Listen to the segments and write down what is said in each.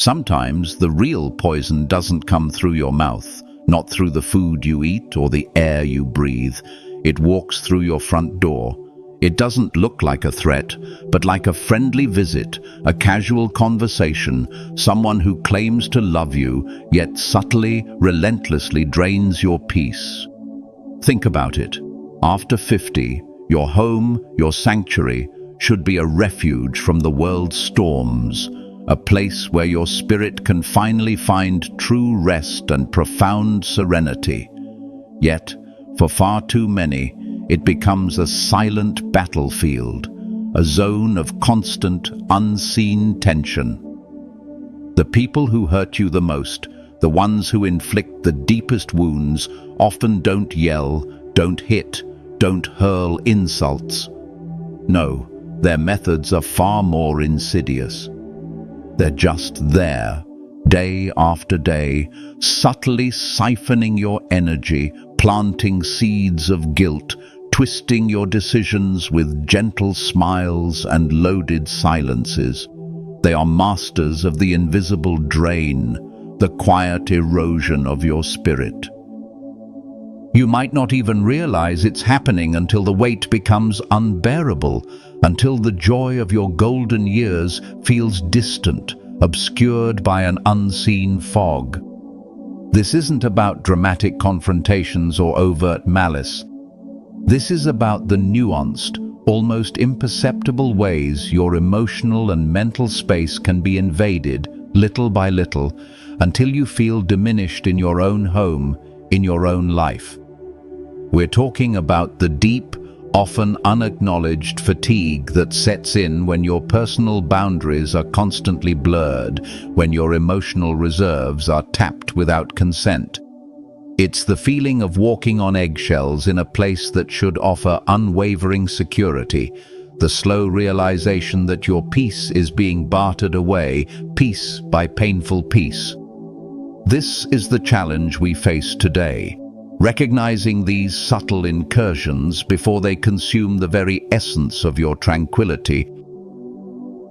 Sometimes the real poison doesn't come through your mouth, not through the food you eat or the air you breathe. It walks through your front door. It doesn't look like a threat, but like a friendly visit, a casual conversation, someone who claims to love you, yet subtly, relentlessly drains your peace. Think about it. After 50, your home, your sanctuary, should be a refuge from the world's storms, a place where your spirit can finally find true rest and profound serenity. Yet, for far too many, it becomes a silent battlefield, a zone of constant, unseen tension. The people who hurt you the most, the ones who inflict the deepest wounds, often don't yell, don't hit, don't hurl insults. No, their methods are far more insidious. They're just there, day after day, subtly siphoning your energy, planting seeds of guilt, twisting your decisions with gentle smiles and loaded silences. They are masters of the invisible drain, the quiet erosion of your spirit. You might not even realize it's happening until the weight becomes unbearable, until the joy of your golden years feels distant, obscured by an unseen fog. This isn't about dramatic confrontations or overt malice. This is about the nuanced, almost imperceptible ways your emotional and mental space can be invaded, little by little, until you feel diminished in your own home, in your own life. We're talking about the deep, often unacknowledged fatigue that sets in when your personal boundaries are constantly blurred, when your emotional reserves are tapped without consent. It's the feeling of walking on eggshells in a place that should offer unwavering security, the slow realization that your peace is being bartered away, piece by painful piece. This is the challenge we face today. Recognizing these subtle incursions before they consume the very essence of your tranquility.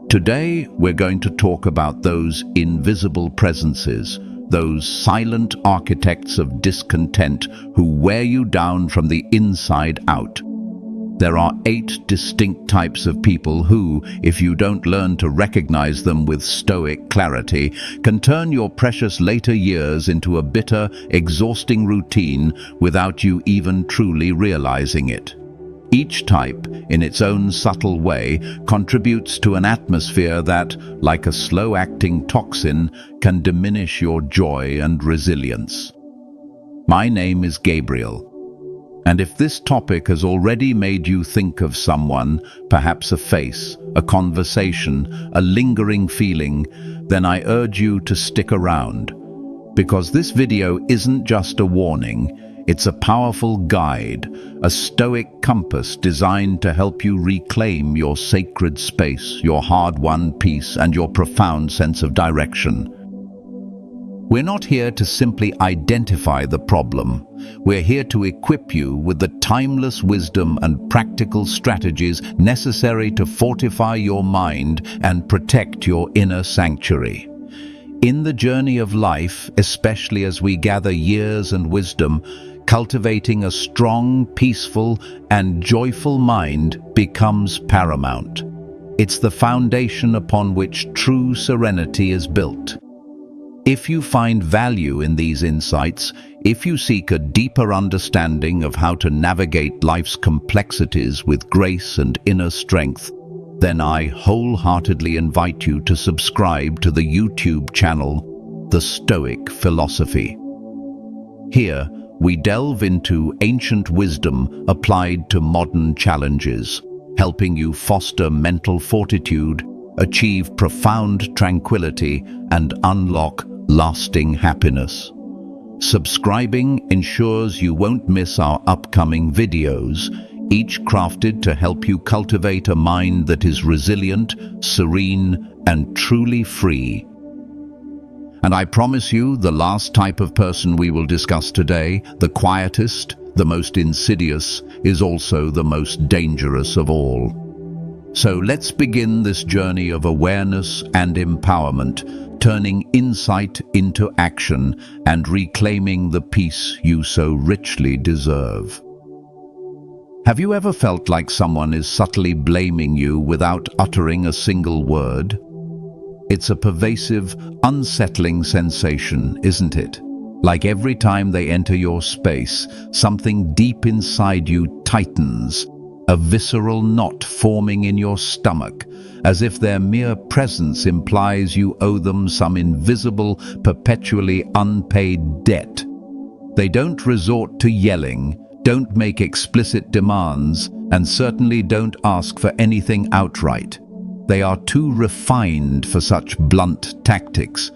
Today, we're going to talk about those invisible presences, those silent architects of discontent who wear you down from the inside out. There are 8 distinct types of people who, if you don't learn to recognize them with stoic clarity, can turn your precious later years into a bitter, exhausting routine without you even truly realizing it. Each type, in its own subtle way, contributes to an atmosphere that, like a slow-acting toxin, can diminish your joy and resilience. My name is Gabriel. And if this topic has already made you think of someone, perhaps a face, a conversation, a lingering feeling, then I urge you to stick around. Because this video isn't just a warning, it's a powerful guide, a stoic compass designed to help you reclaim your sacred space, your hard-won peace, and your profound sense of direction. We're not here to simply identify the problem. We're here to equip you with the timeless wisdom and practical strategies necessary to fortify your mind and protect your inner sanctuary. In the journey of life, especially as we gather years and wisdom, cultivating a strong, peaceful, and joyful mind becomes paramount. It's the foundation upon which true serenity is built. If you find value in these insights, if you seek a deeper understanding of how to navigate life's complexities with grace and inner strength, then I wholeheartedly invite you to subscribe to the YouTube channel, The Stoic Philosophy. Here, we delve into ancient wisdom applied to modern challenges, helping you foster mental fortitude, achieve profound tranquility, and unlock lasting happiness. Subscribing ensures you won't miss our upcoming videos, each crafted to help you cultivate a mind that is resilient, serene, and truly free. And I promise you, the last type of person we will discuss today, the quietest, the most insidious, is also the most dangerous of all. So let's begin this journey of awareness and empowerment, turning insight into action and reclaiming the peace you so richly deserve. Have you ever felt like someone is subtly blaming you without uttering a single word? It's a pervasive, unsettling sensation, isn't it? Like every time they enter your space, something deep inside you tightens, a visceral knot forming in your stomach, as if their mere presence implies you owe them some invisible, perpetually unpaid debt. They don't resort to yelling, don't make explicit demands, and certainly don't ask for anything outright. They are too refined for such blunt tactics,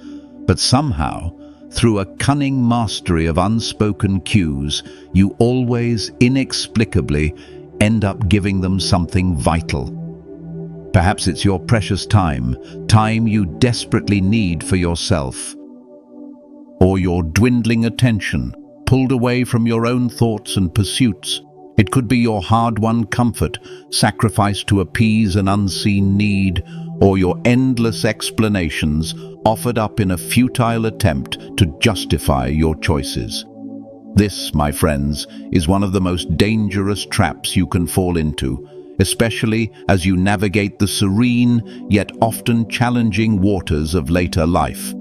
but somehow, through a cunning mastery of unspoken cues, you always, inexplicably, end up giving them something vital. Perhaps it's your precious time you desperately need for yourself, or your dwindling attention, pulled away from your own thoughts and pursuits. It could be your hard-won comfort, sacrificed to appease an unseen need, or your endless explanations offered up in a futile attempt to justify your choices. This, my friends, is one of the most dangerous traps you can fall into, especially as you navigate the serene yet often challenging waters of later life.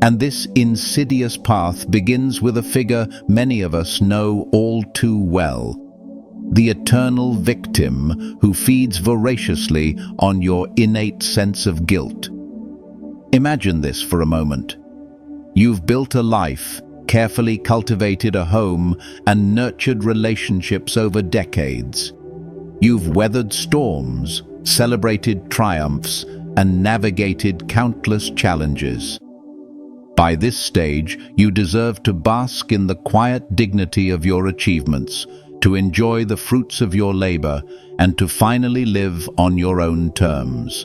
And this insidious path begins with a figure many of us know all too well: the eternal victim who feeds voraciously on your innate sense of guilt. Imagine this for a moment. You've built a life, carefully cultivated a home, and nurtured relationships over decades. You've weathered storms, celebrated triumphs, and navigated countless challenges. By this stage, you deserve to bask in the quiet dignity of your achievements, to enjoy the fruits of your labor, and to finally live on your own terms.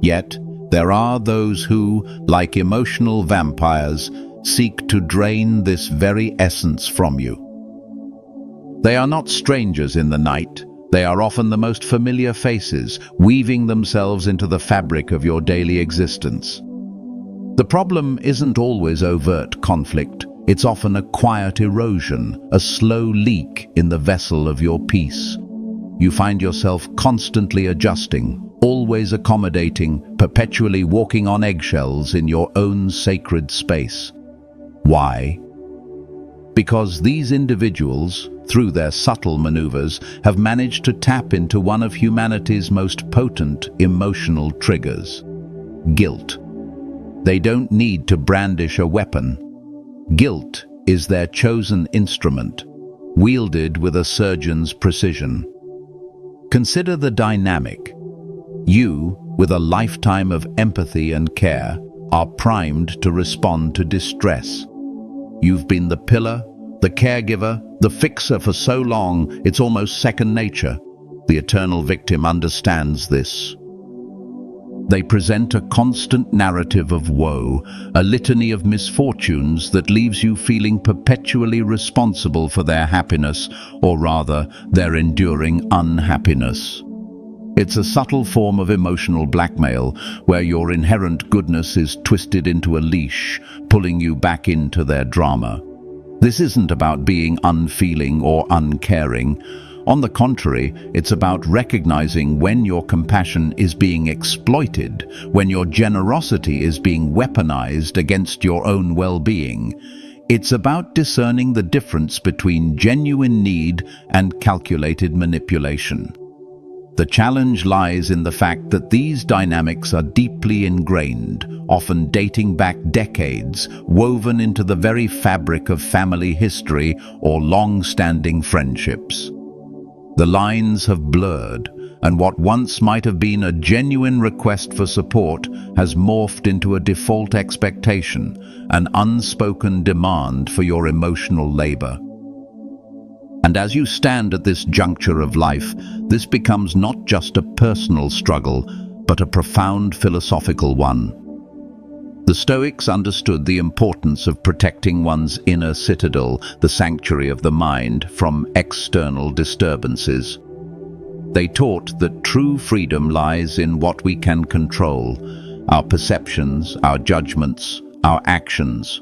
Yet, there are those who, like emotional vampires, seek to drain this very essence from you. They are not strangers in the night. They are often the most familiar faces, weaving themselves into the fabric of your daily existence. The problem isn't always overt conflict. It's often a quiet erosion, a slow leak in the vessel of your peace. You find yourself constantly adjusting, always accommodating, perpetually walking on eggshells in your own sacred space. Why? Because these individuals, through their subtle maneuvers, have managed to tap into one of humanity's most potent emotional triggers: guilt. They don't need to brandish a weapon. Guilt is their chosen instrument, wielded with a surgeon's precision. Consider the dynamic. You, with a lifetime of empathy and care, are primed to respond to distress. You've been the pillar, the caregiver, the fixer for so long, it's almost second nature. The eternal victim understands this. They present a constant narrative of woe, a litany of misfortunes that leaves you feeling perpetually responsible for their happiness, or rather, their enduring unhappiness. It's a subtle form of emotional blackmail, where your inherent goodness is twisted into a leash, pulling you back into their drama. This isn't about being unfeeling or uncaring. On the contrary, it's about recognizing when your compassion is being exploited, when your generosity is being weaponized against your own well-being. It's about discerning the difference between genuine need and calculated manipulation. The challenge lies in the fact that these dynamics are deeply ingrained, often dating back decades, woven into the very fabric of family history or long-standing friendships. The lines have blurred, and what once might have been a genuine request for support has morphed into a default expectation, an unspoken demand for your emotional labor. And as you stand at this juncture of life, this becomes not just a personal struggle, but a profound philosophical one. The Stoics understood the importance of protecting one's inner citadel, the sanctuary of the mind, from external disturbances. They taught that true freedom lies in what we can control, our perceptions, our judgments, our actions.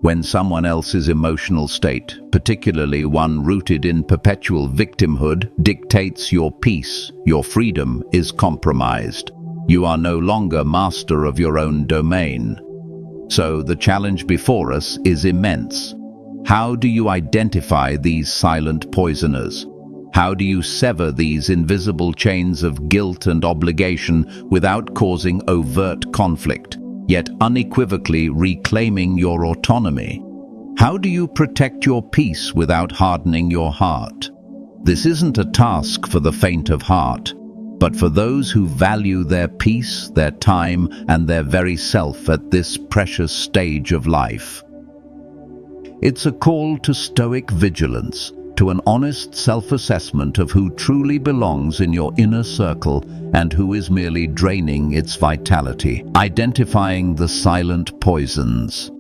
When someone else's emotional state, particularly one rooted in perpetual victimhood, dictates your peace, your freedom is compromised. You are no longer master of your own domain. So the challenge before us is immense. How do you identify these silent poisoners? How do you sever these invisible chains of guilt and obligation without causing overt conflict, yet unequivocally reclaiming your autonomy? How do you protect your peace without hardening your heart? This isn't a task for the faint of heart, but for those who value their peace, their time, and their very self at this precious stage of life. It's a call to stoic vigilance, to an honest self-assessment of who truly belongs in your inner circle and who is merely draining its vitality, identifying the silent poisons.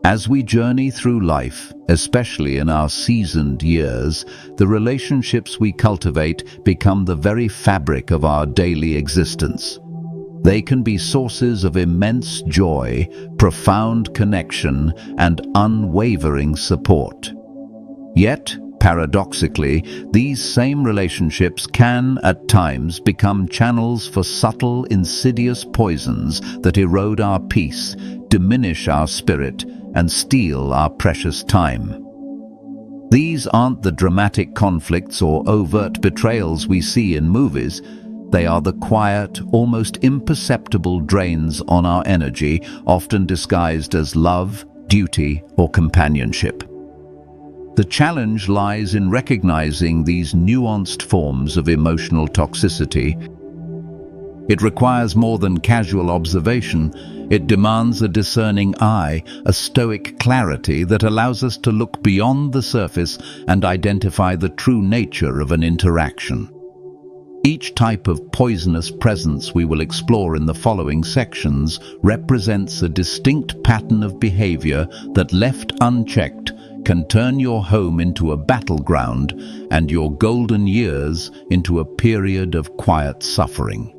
As we journey through life, especially in our seasoned years, the relationships we cultivate become the very fabric of our daily existence. They can be sources of immense joy, profound connection, and unwavering support. Yet, paradoxically, these same relationships can, at times, become channels for subtle, insidious poisons that erode our peace, diminish our spirit, and steal our precious time. These aren't the dramatic conflicts or overt betrayals we see in movies. They are the quiet, almost imperceptible drains on our energy, often disguised as love, duty, or companionship. The challenge lies in recognizing these nuanced forms of emotional toxicity. It requires more than casual observation. It demands a discerning eye, a stoic clarity that allows us to look beyond the surface and identify the true nature of an interaction. Each type of poisonous presence we will explore in the following sections represents a distinct pattern of behavior that, left unchecked, can turn your home into a battleground and your golden years into a period of quiet suffering.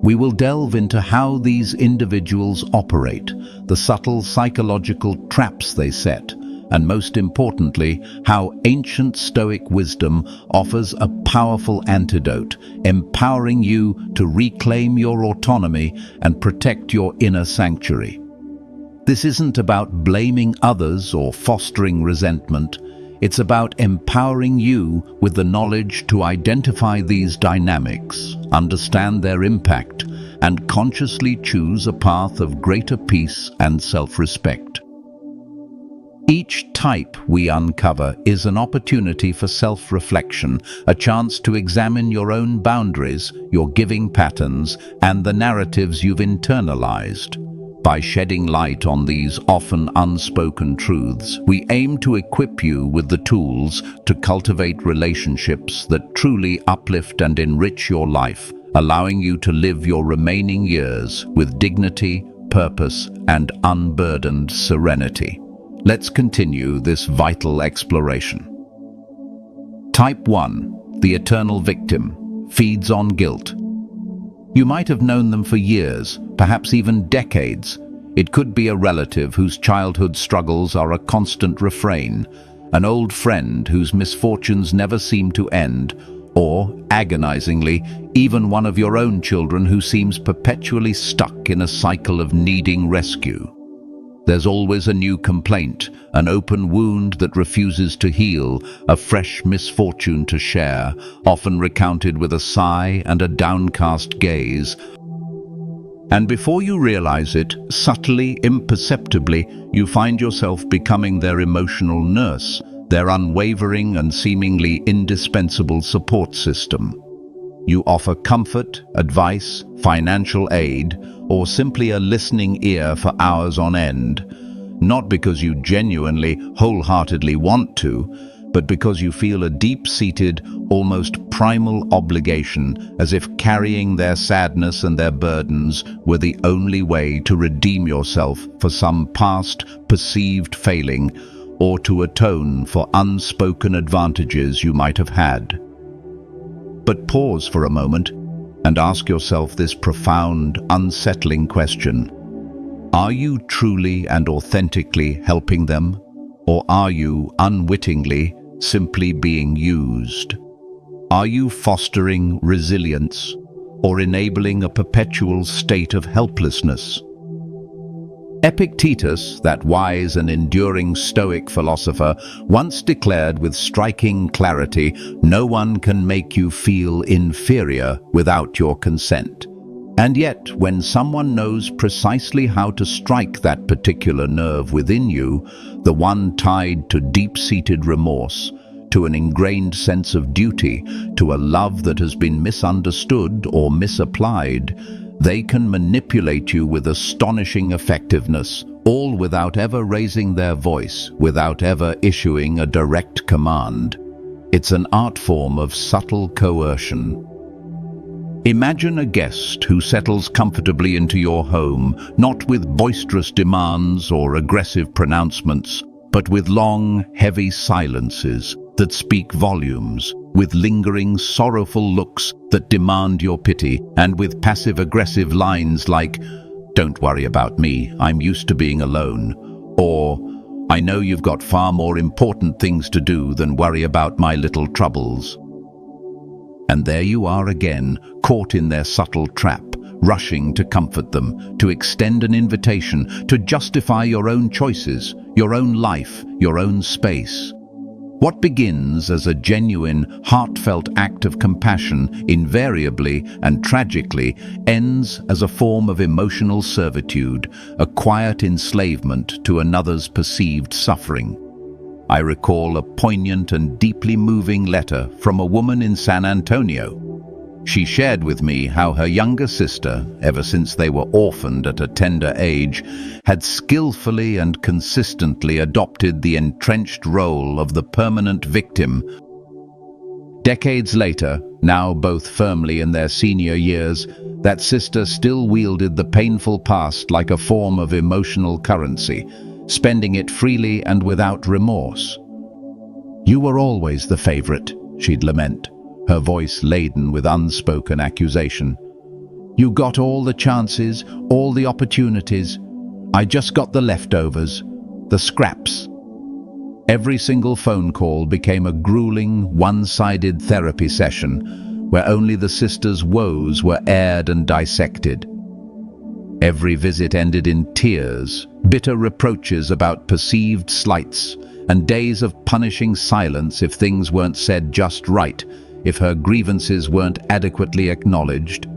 We will delve into how these individuals operate, the subtle psychological traps they set, and most importantly, how ancient Stoic wisdom offers a powerful antidote, empowering you to reclaim your autonomy and protect your inner sanctuary. This isn't about blaming others or fostering resentment. It's about empowering you with the knowledge to identify these dynamics, understand their impact, and consciously choose a path of greater peace and self-respect. Each type we uncover is an opportunity for self-reflection, a chance to examine your own boundaries, your giving patterns, and the narratives you've internalized. By shedding light on these often unspoken truths, we aim to equip you with the tools to cultivate relationships that truly uplift and enrich your life, allowing you to live your remaining years with dignity, purpose, and unburdened serenity. Let's continue this vital exploration. Type 1. The eternal victim feeds on guilt. You might have known them for years, perhaps even decades. It could be a relative whose childhood struggles are a constant refrain, an old friend whose misfortunes never seem to end, or, agonizingly, even one of your own children who seems perpetually stuck in a cycle of needing rescue. There's always a new complaint, an open wound that refuses to heal, a fresh misfortune to share, often recounted with a sigh and a downcast gaze. And before you realize it, subtly, imperceptibly, you find yourself becoming their emotional nurse, their unwavering and seemingly indispensable support system. You offer comfort, advice, financial aid, or simply a listening ear for hours on end, not because you genuinely, wholeheartedly want to, but because you feel a deep-seated, almost primal obligation, as if carrying their sadness and their burdens were the only way to redeem yourself for some past perceived failing, or to atone for unspoken advantages you might have had. But pause for a moment. And ask yourself this profound, unsettling question. Are you truly and authentically helping them? Or are you, unwittingly, simply being used? Are you fostering resilience or enabling a perpetual state of helplessness? Epictetus, that wise and enduring Stoic philosopher, once declared with striking clarity, "No one can make you feel inferior without your consent." And yet, when someone knows precisely how to strike that particular nerve within you, the one tied to deep-seated remorse, to an ingrained sense of duty, to a love that has been misunderstood or misapplied, they can manipulate you with astonishing effectiveness, all without ever raising their voice, without ever issuing a direct command. It's an art form of subtle coercion. Imagine a guest who settles comfortably into your home, not with boisterous demands or aggressive pronouncements, but with long, heavy silences that speak volumes, with lingering, sorrowful looks that demand your pity, and with passive-aggressive lines like, "Don't worry about me, I'm used to being alone," or, "I know you've got far more important things to do than worry about my little troubles." And there you are again, caught in their subtle trap, rushing to comfort them, to extend an invitation, to justify your own choices, your own life, your own space. What begins as a genuine, heartfelt act of compassion invariably and tragically ends as a form of emotional servitude, a quiet enslavement to another's perceived suffering. I recall a poignant and deeply moving letter from a woman in San Antonio. She shared with me how her younger sister, ever since they were orphaned at a tender age, had skillfully and consistently adopted the entrenched role of the permanent victim. Decades later, now both firmly in their senior years, that sister still wielded the painful past like a form of emotional currency, spending it freely and without remorse. "You were always the favorite," she'd lament, her voice laden with unspoken accusation. "You got all the chances, all the opportunities. I just got the leftovers, the scraps." Every single phone call became a grueling, one-sided therapy session where only the sister's woes were aired and dissected. Every visit ended in tears, bitter reproaches about perceived slights, and days of punishing silence if things weren't said just right, if her grievances weren't adequately acknowledged.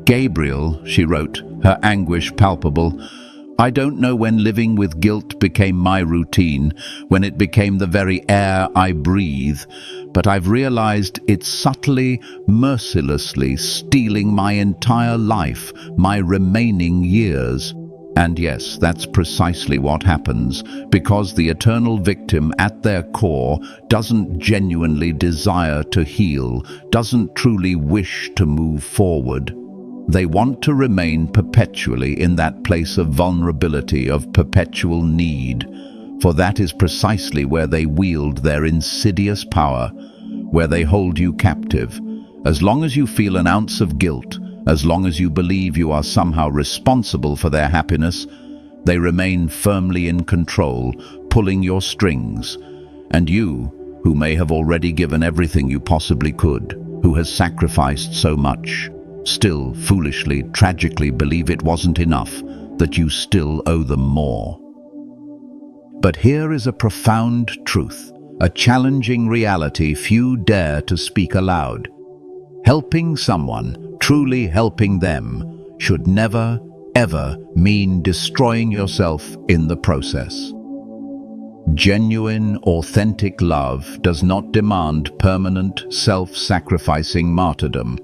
"Gabriel," she wrote, her anguish palpable, "I don't know when living with guilt became my routine, when it became the very air I breathe, but I've realized it's subtly, mercilessly stealing my entire life, my remaining years." And yes, that's precisely what happens, because the eternal victim at their core doesn't genuinely desire to heal, doesn't truly wish to move forward. They want to remain perpetually in that place of vulnerability, of perpetual need, for that is precisely where they wield their insidious power, where they hold you captive. As long as you feel an ounce of guilt, as long as you believe you are somehow responsible for their happiness, they remain firmly in control, pulling your strings. And you, who may have already given everything you possibly could, who has sacrificed so much, still foolishly, tragically believe it wasn't enough, that you still owe them more. But here is a profound truth, a challenging reality few dare to speak aloud. Helping someone, truly helping them, should never, ever mean destroying yourself in the process. Genuine, authentic love does not demand permanent, self-sacrificing martyrdom,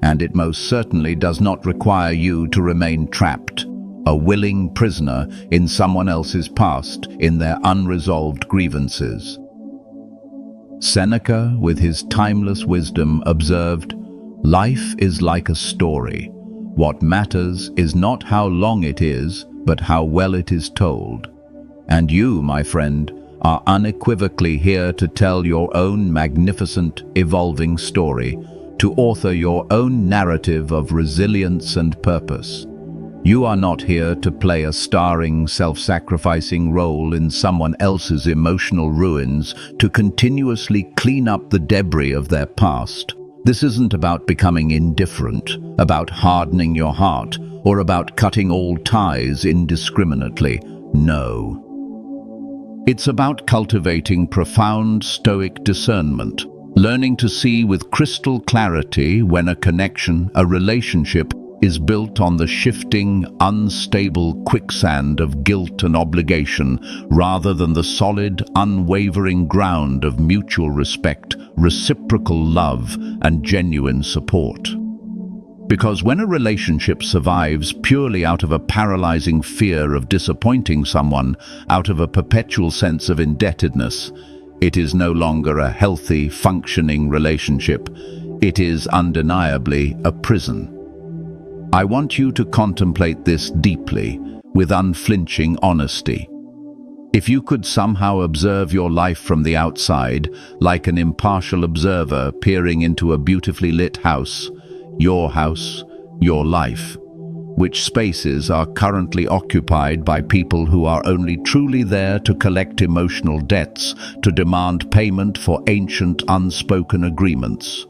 and it most certainly does not require you to remain trapped, a willing prisoner in someone else's past, in their unresolved grievances. Seneca, with his timeless wisdom, observed, "Life is like a story. What matters is not how long it is, but how well it is told." And you, my friend, are unequivocally here to tell your own magnificent, evolving story, to author your own narrative of resilience and purpose. You are not here to play a starring, self-sacrificing role in someone else's emotional ruins to continuously clean up the debris of their past. This isn't about becoming indifferent, about hardening your heart, or about cutting all ties indiscriminately. No. It's about cultivating profound Stoic discernment, learning to see with crystal clarity when a connection, a relationship, is built on the shifting, unstable quicksand of guilt and obligation, rather than the solid, unwavering ground of mutual respect, reciprocal love, and genuine support. Because when a relationship survives purely out of a paralyzing fear of disappointing someone, out of a perpetual sense of indebtedness, it is no longer a healthy, functioning relationship. It is undeniably a prison. I want you to contemplate this deeply, with unflinching honesty. If you could somehow observe your life from the outside, like an impartial observer peering into a beautifully lit house, your life, which spaces are currently occupied by people who are only truly there to collect emotional debts, to demand payment for ancient unspoken agreements?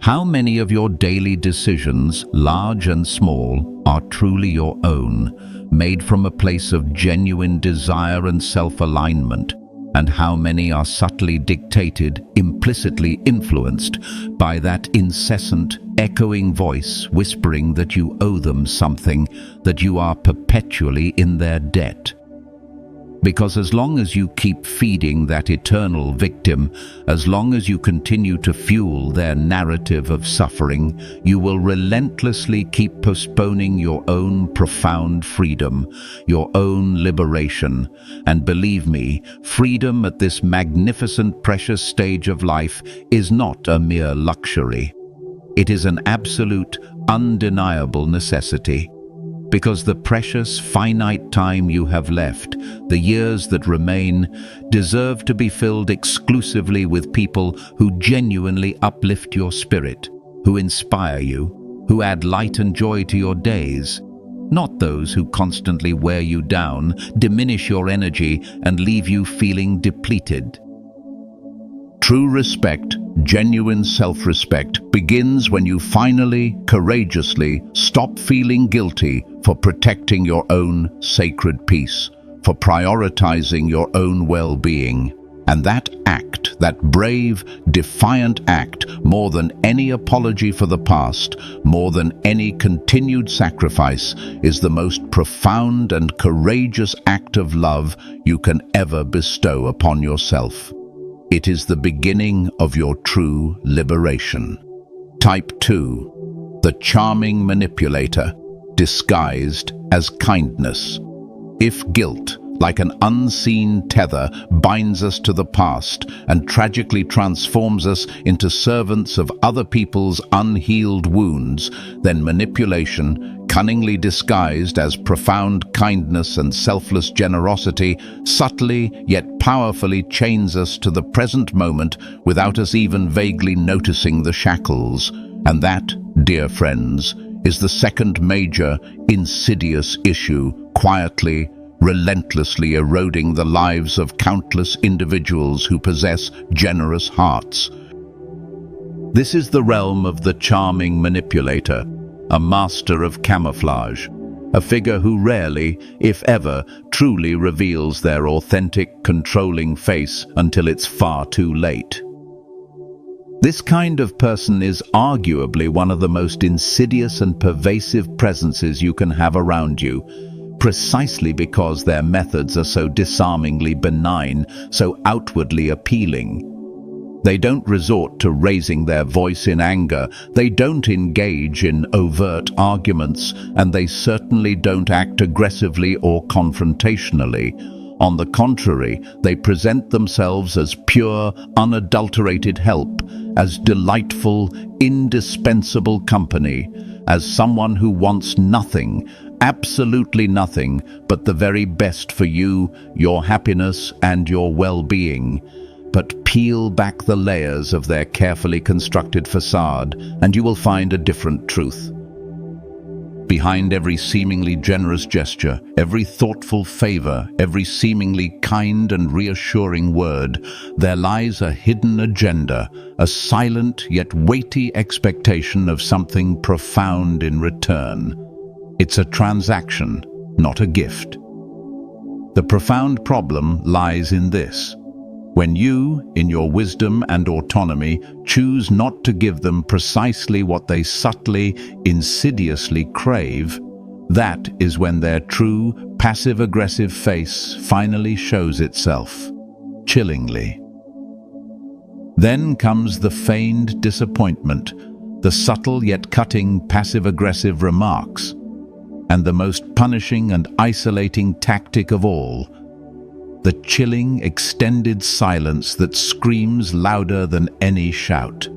How many of your daily decisions, large and small, are truly your own, made from a place of genuine desire and self-alignment? And how many are subtly dictated, implicitly influenced by that incessant, echoing voice whispering that you owe them something, that you are perpetually in their debt? Because as long as you keep feeding that eternal victim, as long as you continue to fuel their narrative of suffering, you will relentlessly keep postponing your own profound freedom, your own liberation. And believe me, freedom at this magnificent, precious stage of life is not a mere luxury. It is an absolute, undeniable necessity. Because the precious, finite time you have left, the years that remain, deserve to be filled exclusively with people who genuinely uplift your spirit, who inspire you, who add light and joy to your days, not those who constantly wear you down, diminish your energy, and leave you feeling depleted. True respect, genuine self-respect, begins when you finally, courageously stop feeling guilty for protecting your own sacred peace, for prioritizing your own well-being. And that act, that brave, defiant act, more than any apology for the past, more than any continued sacrifice, is the most profound and courageous act of love you can ever bestow upon yourself. It is the beginning of your true liberation. Type 2. The charming manipulator, disguised as kindness. If guilt, like an unseen tether, binds us to the past and tragically transforms us into servants of other people's unhealed wounds, then manipulation, cunningly disguised as profound kindness and selfless generosity, subtly yet powerfully chains us to the present moment without us even vaguely noticing the shackles. And that, dear friends, is the second major, insidious issue, quietly, relentlessly eroding the lives of countless individuals who possess generous hearts. This is the realm of the charming manipulator, a master of camouflage, a figure who rarely, if ever, truly reveals their authentic, controlling face until it's far too late. This kind of person is arguably one of the most insidious and pervasive presences you can have around you, precisely because their methods are so disarmingly benign, so outwardly appealing. They don't resort to raising their voice in anger, they don't engage in overt arguments, and they certainly don't act aggressively or confrontationally. On the contrary, they present themselves as pure, unadulterated help, as delightful, indispensable company, as someone who wants nothing, absolutely nothing, but the very best for you, your happiness, and your well-being. but peel back the layers of their carefully constructed facade, and you will find a different truth. Behind every seemingly generous gesture, every thoughtful favor, every seemingly kind and reassuring word, there lies a hidden agenda, a silent yet weighty expectation of something profound in return. It's a transaction, not a gift. The profound problem lies in this. When you, in your wisdom and autonomy, choose not to give them precisely what they subtly, insidiously crave, that is when their true, passive-aggressive face finally shows itself, chillingly. Then comes the feigned disappointment, the subtle yet cutting passive-aggressive remarks, and the most punishing and isolating tactic of all, the chilling, extended silence that screams louder than any shout.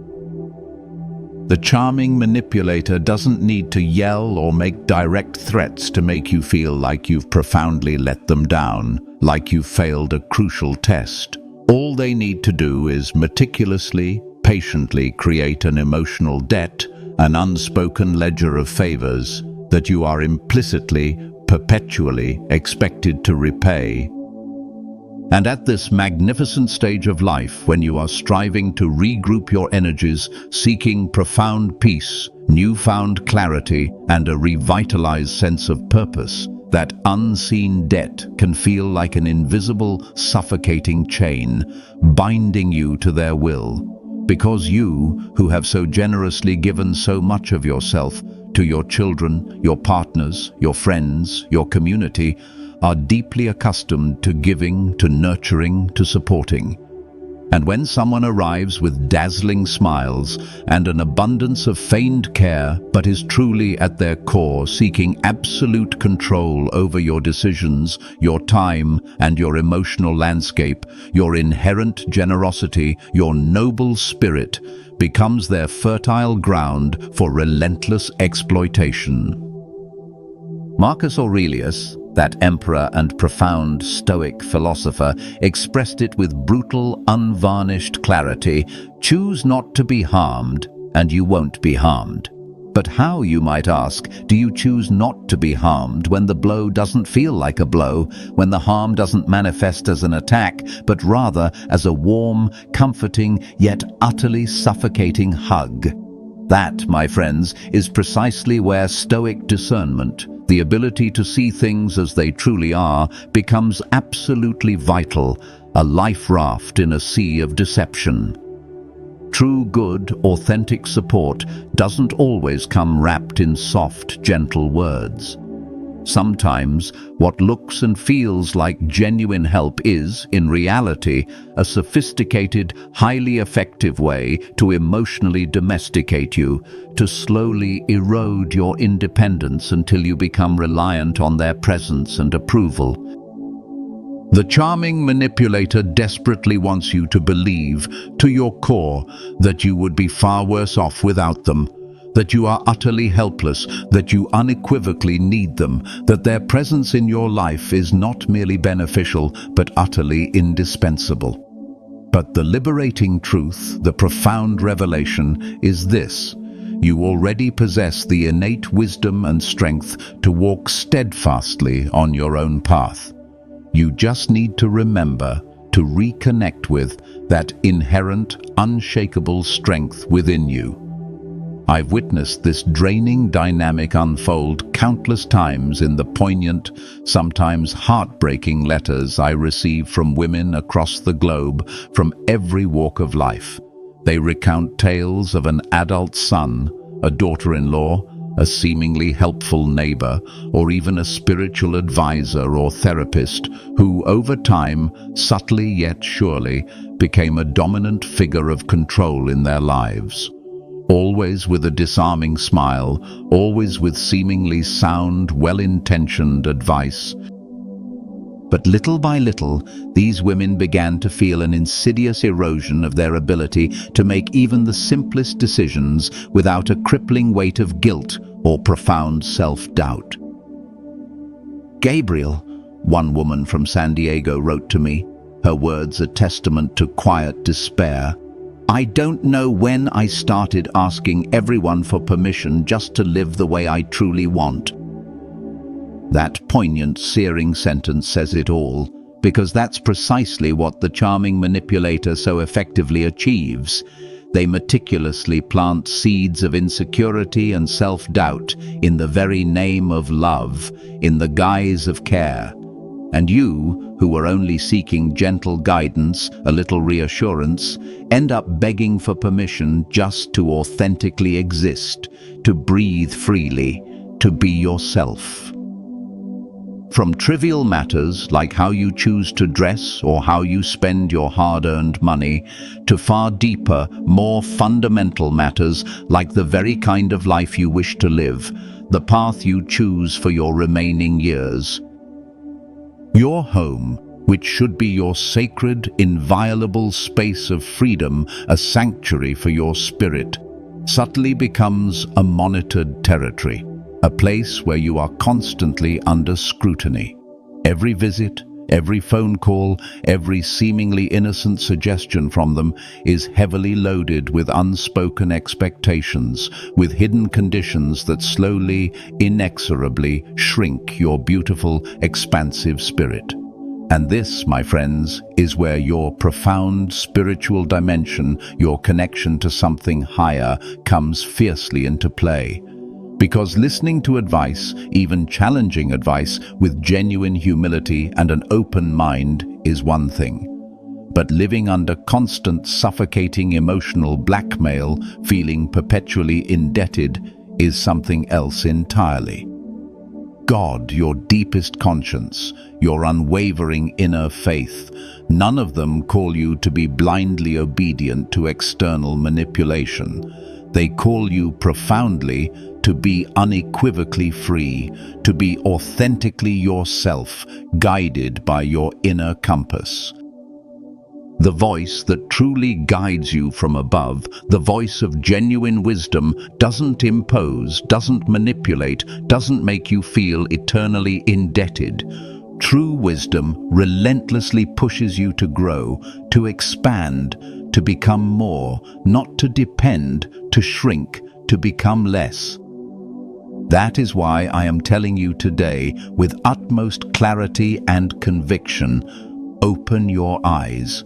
The charming manipulator doesn't need to yell or make direct threats to make you feel like you've profoundly let them down, like you've failed a crucial test. All they need to do is meticulously, patiently create an emotional debt, an unspoken ledger of favors that you are implicitly, perpetually expected to repay. And at this magnificent stage of life, when you are striving to regroup your energies, seeking profound peace, newfound clarity, and a revitalized sense of purpose, that unseen debt can feel like an invisible, suffocating chain, binding you to their will. Because you, who have so generously given so much of yourself to your children, your partners, your friends, your community, are deeply accustomed to giving, to nurturing, to supporting. And when someone arrives with dazzling smiles and an abundance of feigned care, but is truly at their core seeking absolute control over your decisions, your time, and your emotional landscape, your inherent generosity, your noble spirit, becomes their fertile ground for relentless exploitation. Marcus Aurelius, that emperor and profound Stoic philosopher, expressed it with brutal, unvarnished clarity: choose not to be harmed, and you won't be harmed. But how, you might ask, do you choose not to be harmed when the blow doesn't feel like a blow, when the harm doesn't manifest as an attack, but rather as a warm, comforting, yet utterly suffocating hug? That, my friends, is precisely where Stoic discernment, the ability to see things as they truly are, becomes absolutely vital, a life raft in a sea of deception. True, good, authentic support doesn't always come wrapped in soft, gentle words. Sometimes, what looks and feels like genuine help is, in reality, a sophisticated, highly effective way to emotionally domesticate you, to slowly erode your independence until you become reliant on their presence and approval. The charming manipulator desperately wants you to believe, to your core, that you would be far worse off without them, that you are utterly helpless, that you unequivocally need them, that their presence in your life is not merely beneficial, but utterly indispensable. But the liberating truth, the profound revelation, is this: you already possess the innate wisdom and strength to walk steadfastly on your own path. You just need to remember to reconnect with that inherent, unshakable strength within you. I've witnessed this draining dynamic unfold countless times in the poignant, sometimes heartbreaking letters I receive from women across the globe, from every walk of life. They recount tales of an adult son, a daughter-in-law, a seemingly helpful neighbor, or even a spiritual advisor or therapist who, over time, subtly yet surely, became a dominant figure of control in their lives. Always with a disarming smile, always with seemingly sound, well-intentioned advice. But little by little, these women began to feel an insidious erosion of their ability to make even the simplest decisions without a crippling weight of guilt or profound self-doubt. "Gabriel," one woman from San Diego wrote to me, her words a testament to quiet despair. "I don't know when I started asking everyone for permission just to live the way I truly want." That poignant, searing sentence says it all, because that's precisely what the charming manipulator so effectively achieves. They meticulously plant seeds of insecurity and self-doubt in the very name of love, in the guise of care. And you, who were only seeking gentle guidance, a little reassurance, end up begging for permission just to authentically exist, to breathe freely, to be yourself. From trivial matters like how you choose to dress or how you spend your hard-earned money, to far deeper, more fundamental matters like the very kind of life you wish to live, the path you choose for your remaining years. Your home, which should be your sacred, inviolable space of freedom, a sanctuary for your spirit, subtly becomes a monitored territory, a place where you are constantly under scrutiny. Every visit, every phone call, every seemingly innocent suggestion from them is heavily loaded with unspoken expectations, with hidden conditions that slowly, inexorably shrink your beautiful, expansive spirit. And this, my friends, is where your profound spiritual dimension, your connection to something higher, comes fiercely into play. Because listening to advice, even challenging advice, with genuine humility and an open mind is one thing. But living under constant, suffocating emotional blackmail, feeling perpetually indebted, is something else entirely. God, your deepest conscience, your unwavering inner faith, none of them call you to be blindly obedient to external manipulation. They call you profoundly to be unequivocally free, to be authentically yourself, guided by your inner compass. The voice that truly guides you from above, the voice of genuine wisdom, doesn't impose, doesn't manipulate, doesn't make you feel eternally indebted. True wisdom relentlessly pushes you to grow, to expand, to become more, not to depend, to shrink, to become less. That is why I am telling you today, with utmost clarity and conviction, open your eyes.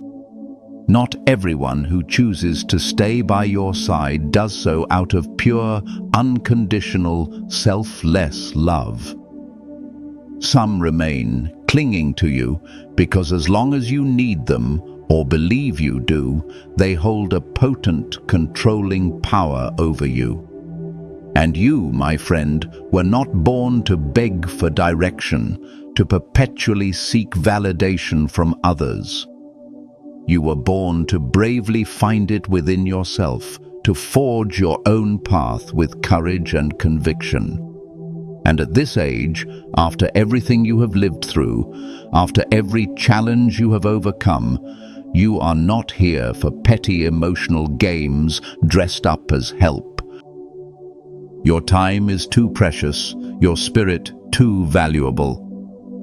Not everyone who chooses to stay by your side does so out of pure, unconditional, selfless love. Some remain clinging to you because as long as you need them, or believe you do, they hold a potent, controlling power over you. And you, my friend, were not born to beg for direction, to perpetually seek validation from others. You were born to bravely find it within yourself, to forge your own path with courage and conviction. And at this age, after everything you have lived through, after every challenge you have overcome, you are not here for petty emotional games dressed up as help. Your time is too precious, your spirit too valuable.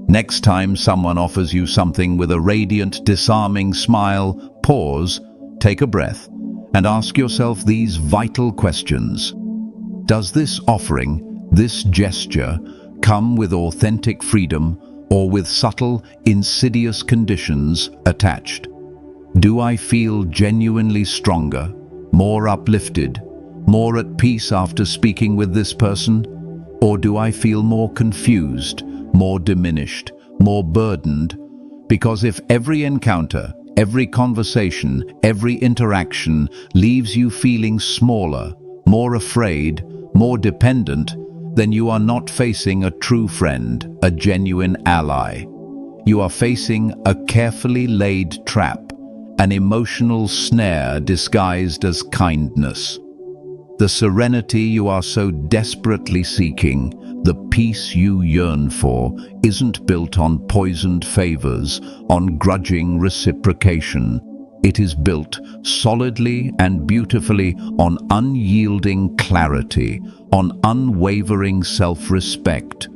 Next time someone offers you something with a radiant, disarming smile, pause, take a breath, and ask yourself these vital questions. Does this offering, this gesture, come with authentic freedom or with subtle, insidious conditions attached? Do I feel genuinely stronger, more uplifted, more at peace after speaking with this person? Or do I feel more confused, more diminished, more burdened? Because if every encounter, every conversation, every interaction leaves you feeling smaller, more afraid, more dependent, then you are not facing a true friend, a genuine ally. You are facing a carefully laid trap, an emotional snare disguised as kindness. The serenity you are so desperately seeking, the peace you yearn for, isn't built on poisoned favors, on grudging reciprocation. It is built solidly and beautifully on unyielding clarity, on unwavering self-respect.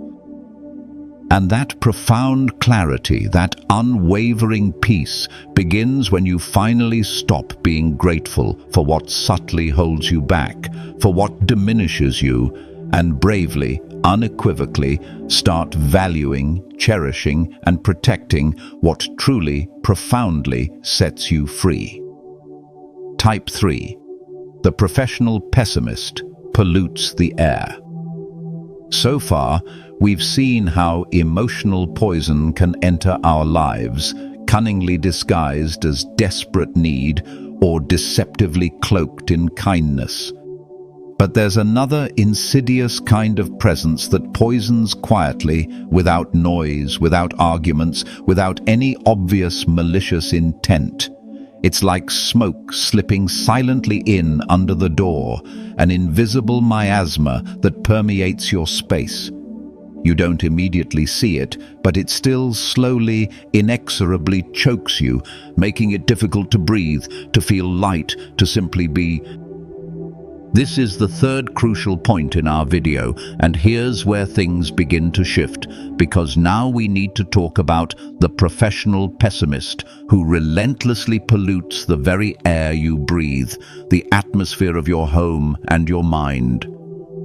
And that profound clarity, that unwavering peace, begins when you finally stop being grateful for what subtly holds you back, for what diminishes you, and bravely, unequivocally start valuing, cherishing, and protecting what truly, profoundly sets you free. Type 3. The professional pessimist pollutes the air. So far, we've seen how emotional poison can enter our lives, cunningly disguised as desperate need or deceptively cloaked in kindness. But there's another insidious kind of presence that poisons quietly, without noise, without arguments, without any obvious malicious intent. It's like smoke slipping silently in under the door, an invisible miasma that permeates your space. You don't immediately see it, but it still slowly, inexorably chokes you, making it difficult to breathe, to feel light, to simply be. This is the third crucial point in our video, and here's where things begin to shift, because now we need to talk about the professional pessimist who relentlessly pollutes the very air you breathe, the atmosphere of your home and your mind.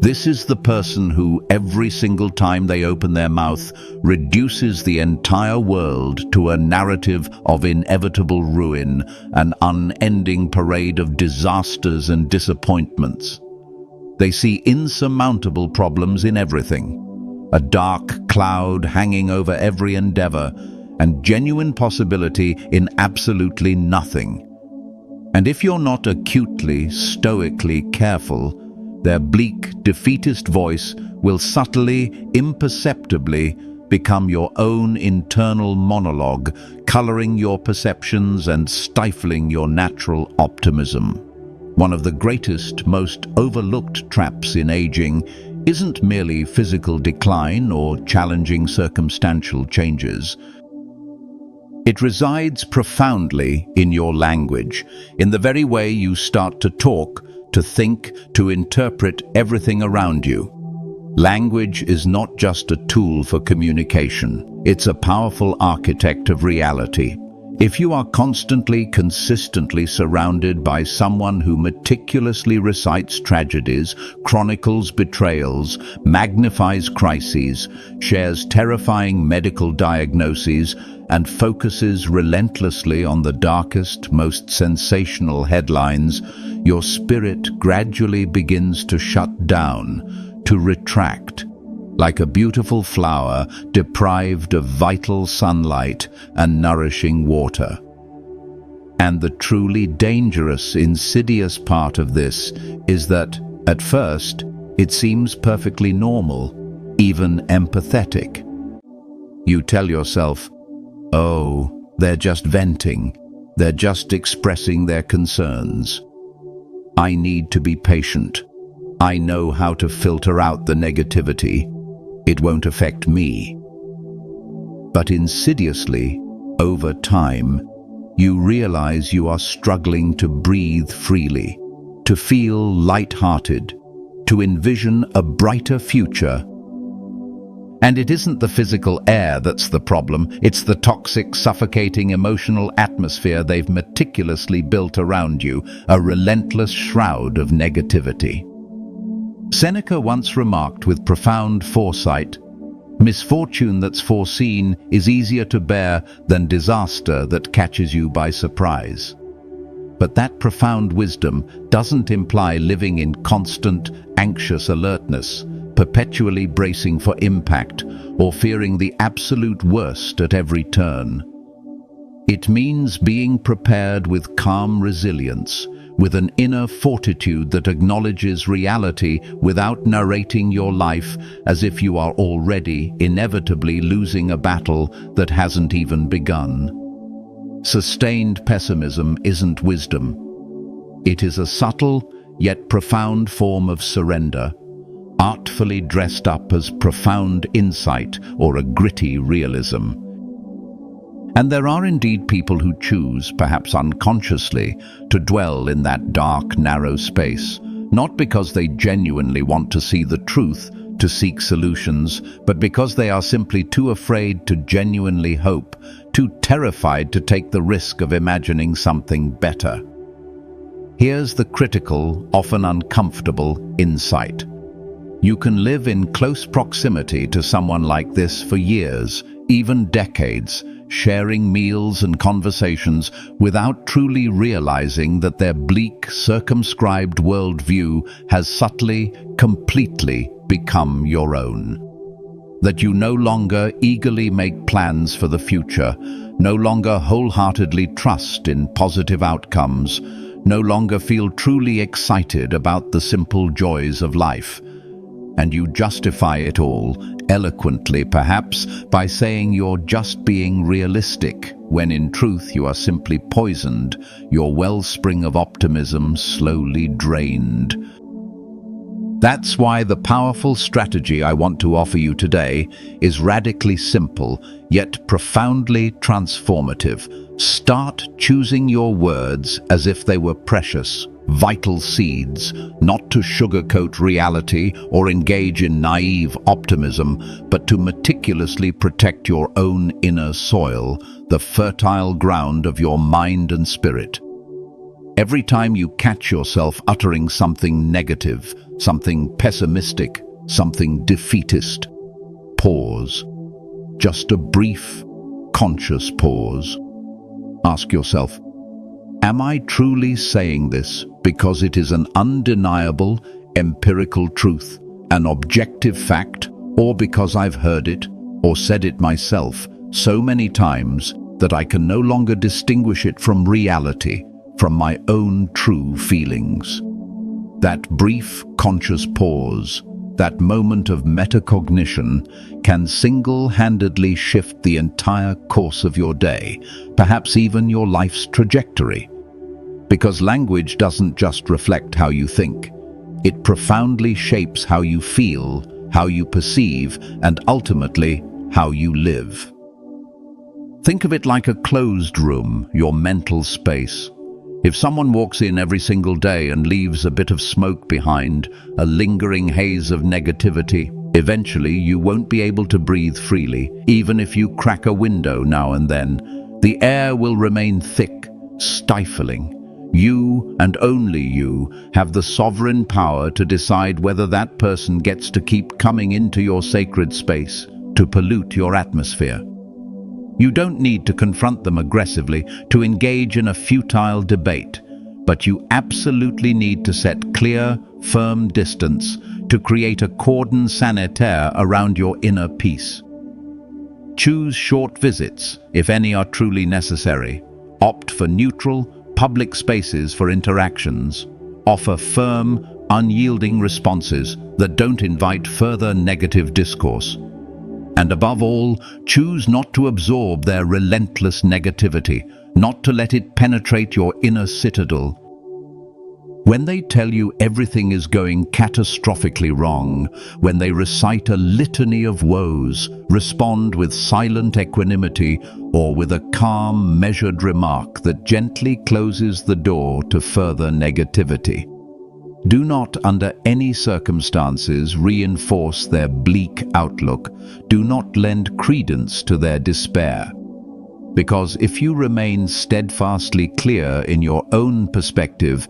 This is the person who, every single time they open their mouth, reduces the entire world to a narrative of inevitable ruin, an unending parade of disasters and disappointments. They see insurmountable problems in everything, a dark cloud hanging over every endeavor, and genuine possibility in absolutely nothing. And if you're not acutely, stoically careful, their bleak, defeatist voice will subtly, imperceptibly become your own internal monologue, coloring your perceptions and stifling your natural optimism. One of the greatest, most overlooked traps in aging isn't merely physical decline or challenging circumstantial changes. It resides profoundly in your language, in the very way you start to talk, to think, to interpret everything around you. Language is not just a tool for communication. It's a powerful architect of reality. If you are constantly, consistently surrounded by someone who meticulously recites tragedies, chronicles betrayals, magnifies crises, shares terrifying medical diagnoses, and focuses relentlessly on the darkest, most sensational headlines, your spirit gradually begins to shut down, to retract, like a beautiful flower deprived of vital sunlight and nourishing water. And the truly dangerous, insidious part of this is that, at first, it seems perfectly normal, even empathetic. You tell yourself, "Oh, they're just venting. They're just expressing their concerns. I need to be patient. I know how to filter out the negativity. It won't affect me." But insidiously, over time, you realize you are struggling to breathe freely, to feel light-hearted, to envision a brighter future. And it isn't the physical air that's the problem, it's the toxic, suffocating emotional atmosphere they've meticulously built around you, a relentless shroud of negativity. Seneca once remarked with profound foresight, "Misfortune that's foreseen is easier to bear than disaster that catches you by surprise." But that profound wisdom doesn't imply living in constant, anxious alertness, perpetually bracing for impact or fearing the absolute worst at every turn. It means being prepared with calm resilience, with an inner fortitude that acknowledges reality without narrating your life as if you are already inevitably losing a battle that hasn't even begun. Sustained pessimism isn't wisdom. It is a subtle yet profound form of surrender, artfully dressed up as profound insight or a gritty realism. And there are indeed people who choose, perhaps unconsciously, to dwell in that dark, narrow space, not because they genuinely want to see the truth, to seek solutions, but because they are simply too afraid to genuinely hope, too terrified to take the risk of imagining something better. Here's the critical, often uncomfortable insight. You can live in close proximity to someone like this for years, even decades, sharing meals and conversations without truly realizing that their bleak, circumscribed worldview has subtly, completely become your own. That you no longer eagerly make plans for the future, no longer wholeheartedly trust in positive outcomes, no longer feel truly excited about the simple joys of life. And you justify it all, eloquently perhaps, by saying you're just being realistic, when in truth you are simply poisoned, your wellspring of optimism slowly drained. That's why the powerful strategy I want to offer you today is radically simple, yet profoundly transformative. Start choosing your words as if they were precious, vital seeds, not to sugarcoat reality or engage in naive optimism, but to meticulously protect your own inner soil, the fertile ground of your mind and spirit. Every time you catch yourself uttering something negative, something pessimistic, something defeatist, pause. Just a brief, conscious pause. Ask yourself, am I truly saying this because it is an undeniable, empirical truth, an objective fact, or because I've heard it or said it myself so many times that I can no longer distinguish it from reality, from my own true feelings? That brief, conscious pause, that moment of metacognition, can single-handedly shift the entire course of your day, perhaps even your life's trajectory. Because language doesn't just reflect how you think. It profoundly shapes how you feel, how you perceive, and ultimately, how you live. Think of it like a closed room, your mental space. If someone walks in every single day and leaves a bit of smoke behind, a lingering haze of negativity, eventually you won't be able to breathe freely, even if you crack a window now and then. The air will remain thick, stifling. You, and only you, have the sovereign power to decide whether that person gets to keep coming into your sacred space, to pollute your atmosphere. You don't need to confront them aggressively, to engage in a futile debate, but you absolutely need to set clear, firm distance, to create a cordon sanitaire around your inner peace. Choose short visits, if any are truly necessary. Opt for neutral, public spaces for interactions. Offer firm, unyielding responses that don't invite further negative discourse. And above all, choose not to absorb their relentless negativity, not to let it penetrate your inner citadel. When they tell you everything is going catastrophically wrong, when they recite a litany of woes, respond with silent equanimity or with a calm, measured remark that gently closes the door to further negativity. Do not, under any circumstances, reinforce their bleak outlook. Do not lend credence to their despair. Because if you remain steadfastly clear in your own perspective,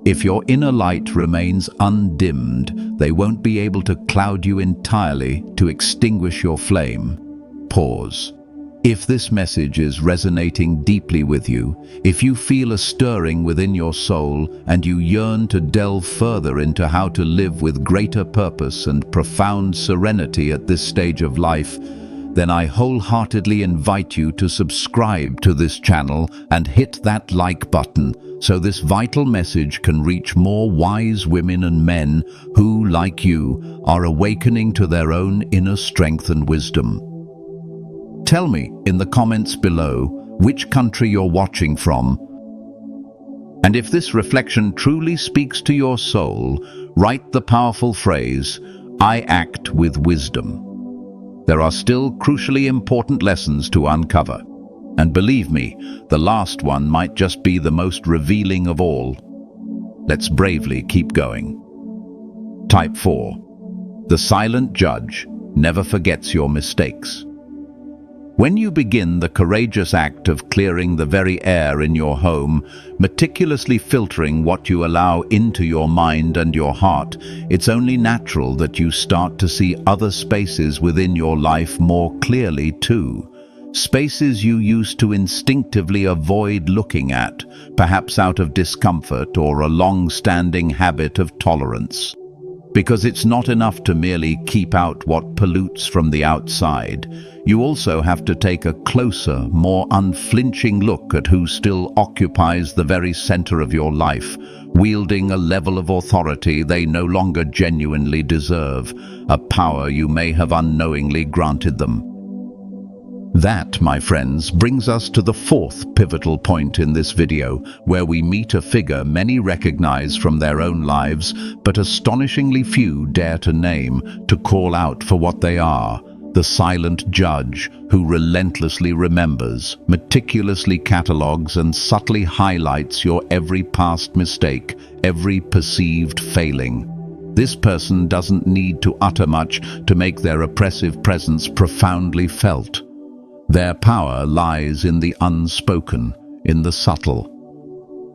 if your inner light remains undimmed, they won't be able to cloud you entirely, to extinguish your flame. Pause. If this message is resonating deeply with you, if you feel a stirring within your soul and you yearn to delve further into how to live with greater purpose and profound serenity at this stage of life, then I wholeheartedly invite you to subscribe to this channel and hit that like button so this vital message can reach more wise women and men who, like you, are awakening to their own inner strength and wisdom. Tell me in the comments below which country you're watching from. And if this reflection truly speaks to your soul, write the powerful phrase, "I act with wisdom." There are still crucially important lessons to uncover. And believe me, the last one might just be the most revealing of all. Let's bravely keep going. Type 4. The silent judge never forgets your mistakes. When you begin the courageous act of clearing the very air in your home, meticulously filtering what you allow into your mind and your heart, it's only natural that you start to see other spaces within your life more clearly too. Spaces you used to instinctively avoid looking at, perhaps out of discomfort or a long-standing habit of tolerance. Because it's not enough to merely keep out what pollutes from the outside. You also have to take a closer, more unflinching look at who still occupies the very center of your life, wielding a level of authority they no longer genuinely deserve, a power you may have unknowingly granted them. That, my friends, brings us to the fourth pivotal point in this video, where we meet a figure many recognize from their own lives, but astonishingly few dare to name, to call out for what they are: the silent judge who relentlessly remembers, meticulously catalogues, and subtly highlights your every past mistake, every perceived failing. This person doesn't need to utter much to make their oppressive presence profoundly felt. Their power lies in the unspoken, in the subtle.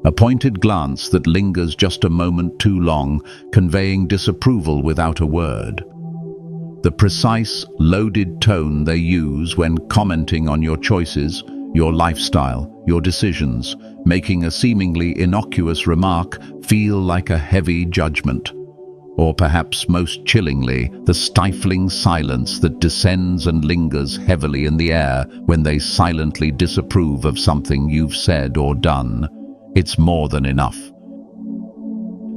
A pointed glance that lingers just a moment too long, conveying disapproval without a word. The precise, loaded tone they use when commenting on your choices, your lifestyle, your decisions, making a seemingly innocuous remark feel like a heavy judgment. Or perhaps most chillingly, the stifling silence that descends and lingers heavily in the air when they silently disapprove of something you've said or done. It's more than enough.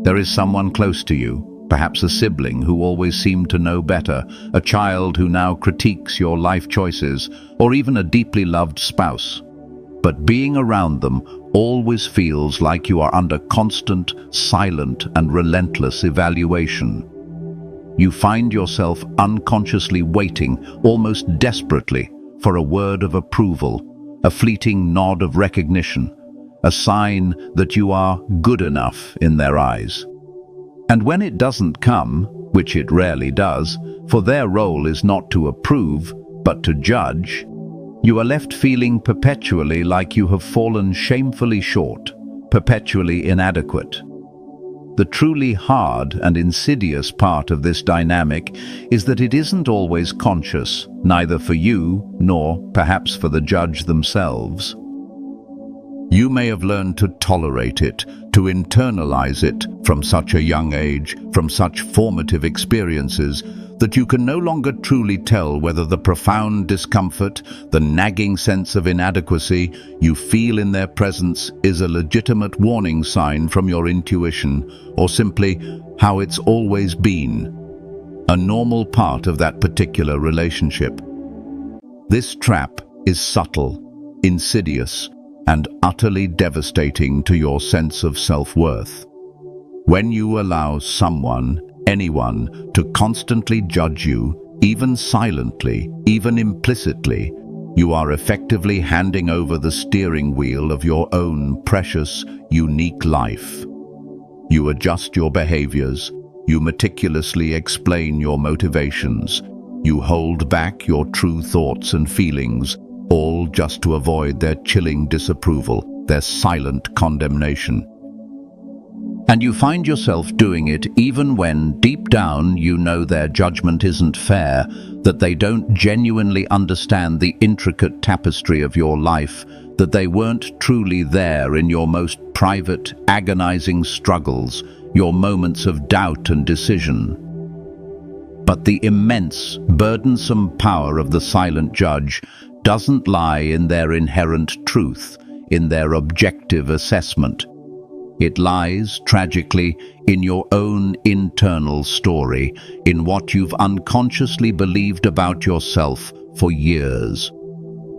There is someone close to you, perhaps a sibling who always seemed to know better, a child who now critiques your life choices, or even a deeply loved spouse. But being around them always feels like you are under constant, silent, and relentless evaluation. You find yourself unconsciously waiting, almost desperately, for a word of approval, a fleeting nod of recognition, a sign that you are good enough in their eyes. And when it doesn't come, which it rarely does, for their role is not to approve, but to judge, you are left feeling perpetually like you have fallen shamefully short, perpetually inadequate. The truly hard and insidious part of this dynamic is that it isn't always conscious, neither for you nor perhaps for the judge themselves. You may have learned to tolerate it, to internalize it from such a young age, from such formative experiences, that you can no longer truly tell whether the profound discomfort, the nagging sense of inadequacy you feel in their presence is a legitimate warning sign from your intuition, or simply how it's always been, a normal part of that particular relationship. This trap is subtle, insidious, and utterly devastating to your sense of self-worth. When you allow someone, anyone, to constantly judge you, even silently, even implicitly, you are effectively handing over the steering wheel of your own precious, unique life. You adjust your behaviors, you meticulously explain your motivations, you hold back your true thoughts and feelings, all just to avoid their chilling disapproval, their silent condemnation. And you find yourself doing it even when, deep down, you know their judgment isn't fair, that they don't genuinely understand the intricate tapestry of your life, that they weren't truly there in your most private, agonizing struggles, your moments of doubt and decision. But the immense, burdensome power of the silent judge doesn't lie in their inherent truth, in their objective assessment. It lies, tragically, in your own internal story, in what you've unconsciously believed about yourself for years.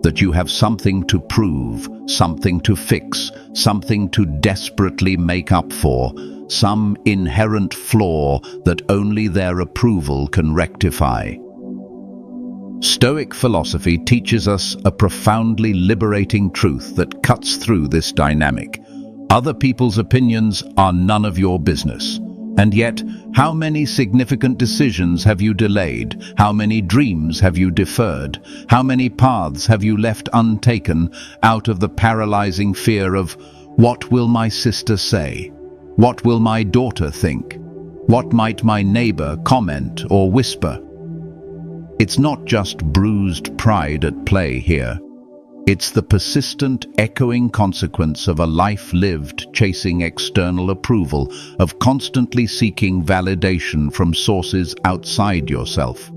That you have something to prove, something to fix, something to desperately make up for, some inherent flaw that only their approval can rectify. Stoic philosophy teaches us a profoundly liberating truth that cuts through this dynamic. Other people's opinions are none of your business. And yet, how many significant decisions have you delayed? How many dreams have you deferred? How many paths have you left untaken out of the paralyzing fear of, what will my sister say? What will my daughter think? What might my neighbor comment or whisper? It's not just bruised pride at play here. It's the persistent, echoing consequence of a life lived chasing external approval, of constantly seeking validation from sources outside yourself.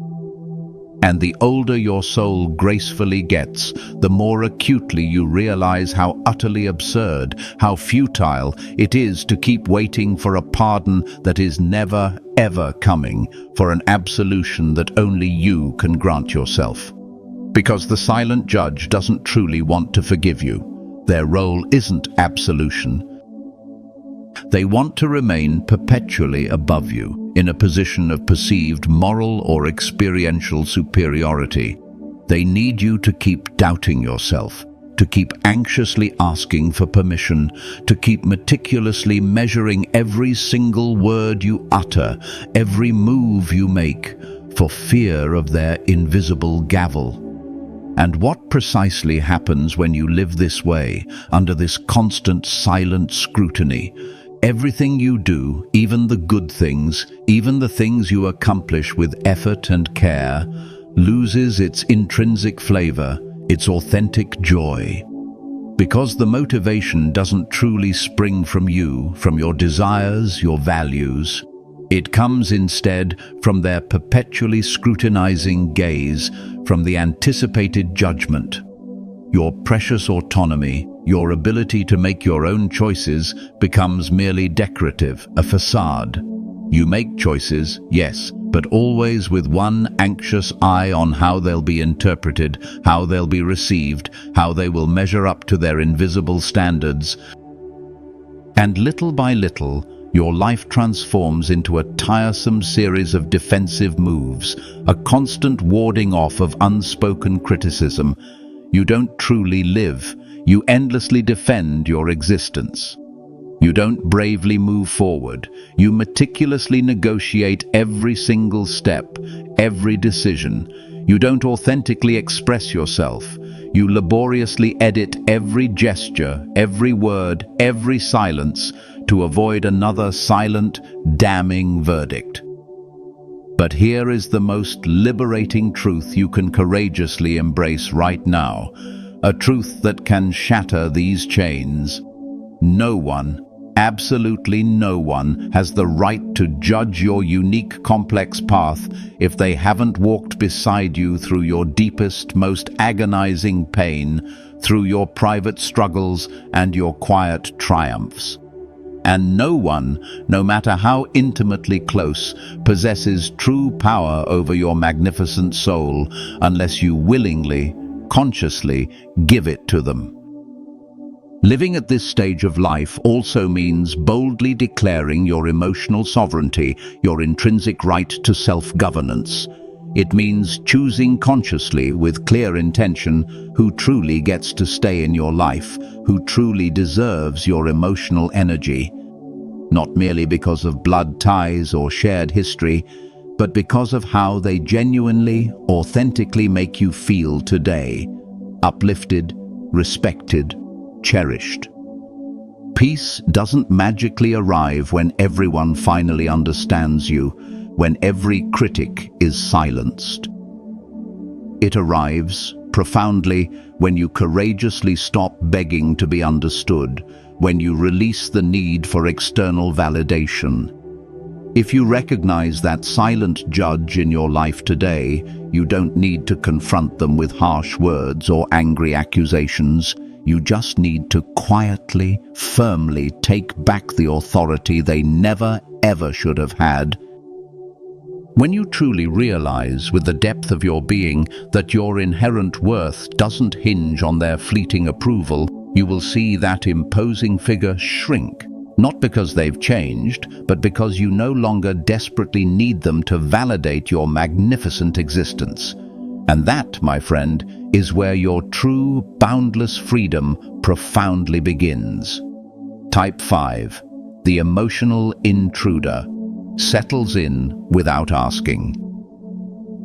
And the older your soul gracefully gets, the more acutely you realize how utterly absurd, how futile it is to keep waiting for a pardon that is never, ever coming, for an absolution that only you can grant yourself. Because the silent judge doesn't truly want to forgive you. Their role isn't absolution. They want to remain perpetually above you, in a position of perceived moral or experiential superiority. They need you to keep doubting yourself, to keep anxiously asking for permission, to keep meticulously measuring every single word you utter, every move you make, for fear of their invisible gavel. And what precisely happens when you live this way, under this constant silent scrutiny? Everything you do, even the good things, even the things you accomplish with effort and care, loses its intrinsic flavor, its authentic joy. Because the motivation doesn't truly spring from you, from your desires, your values. It comes instead from their perpetually scrutinizing gaze, from the anticipated judgment. Your precious autonomy, your ability to make your own choices, becomes merely decorative, a facade. You make choices, yes, but always with one anxious eye on how they'll be interpreted, how they'll be received, how they will measure up to their invisible standards. And little by little, your life transforms into a tiresome series of defensive moves, a constant warding off of unspoken criticism. You don't truly live. You endlessly defend your existence. You don't bravely move forward. You meticulously negotiate every single step, every decision. You don't authentically express yourself. You laboriously edit every gesture, every word, every silence, to avoid another silent, damning verdict. But here is the most liberating truth you can courageously embrace right now, a truth that can shatter these chains. No one, absolutely no one, has the right to judge your unique, complex path if they haven't walked beside you through your deepest, most agonizing pain, through your private struggles and your quiet triumphs. And no one, no matter how intimately close, possesses true power over your magnificent soul unless you willingly, consciously give it to them. Living at this stage of life also means boldly declaring your emotional sovereignty, your intrinsic right to self-governance. It means choosing consciously, with clear intention, who truly gets to stay in your life, who truly deserves your emotional energy. Not merely because of blood ties or shared history, but because of how they genuinely, authentically make you feel today. Uplifted, respected, cherished. Peace doesn't magically arrive when everyone finally understands you, when every critic is silenced. It arrives profoundly when you courageously stop begging to be understood, when you release the need for external validation. If you recognize that silent judge in your life today, you don't need to confront them with harsh words or angry accusations. You just need to quietly, firmly take back the authority they never, ever should have had. When you truly realize with the depth of your being that your inherent worth doesn't hinge on their fleeting approval, you will see that imposing figure shrink, not because they've changed, but because you no longer desperately need them to validate your magnificent existence. And that, my friend, is where your true, boundless freedom profoundly begins. Type 5. The emotional intruder. settles in without asking.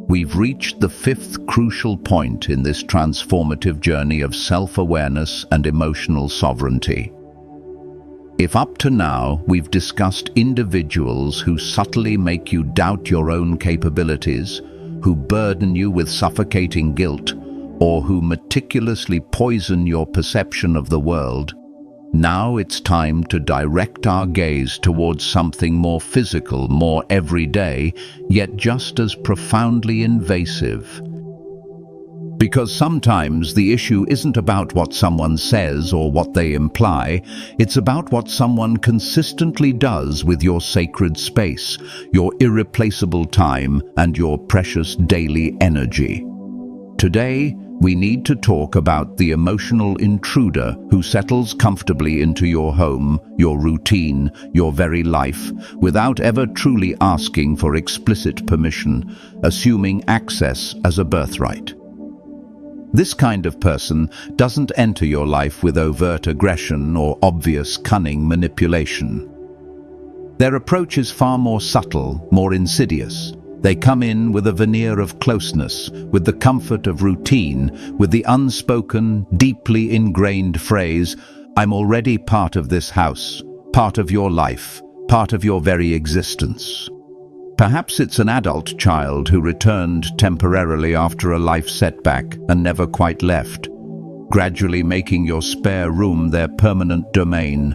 We've reached the fifth crucial point in this transformative journey of self-awareness and emotional sovereignty. If up to now we've discussed individuals who subtly make you doubt your own capabilities, who burden you with suffocating guilt, or who meticulously poison your perception of the world, now it's time to direct our gaze towards something more physical, more everyday, yet just as profoundly invasive. Because sometimes the issue isn't about what someone says or what they imply, it's about what someone consistently does with your sacred space, your irreplaceable time, and your precious daily energy. Today, we need to talk about the emotional intruder who settles comfortably into your home, your routine, your very life, without ever truly asking for explicit permission, assuming access as a birthright. This kind of person doesn't enter your life with overt aggression or obvious cunning manipulation. Their approach is far more subtle, more insidious. They come in with a veneer of closeness, with the comfort of routine, with the unspoken, deeply ingrained phrase, "I'm already part of this house, part of your life, part of your very existence." Perhaps it's an adult child who returned temporarily after a life setback and never quite left, gradually making your spare room their permanent domain,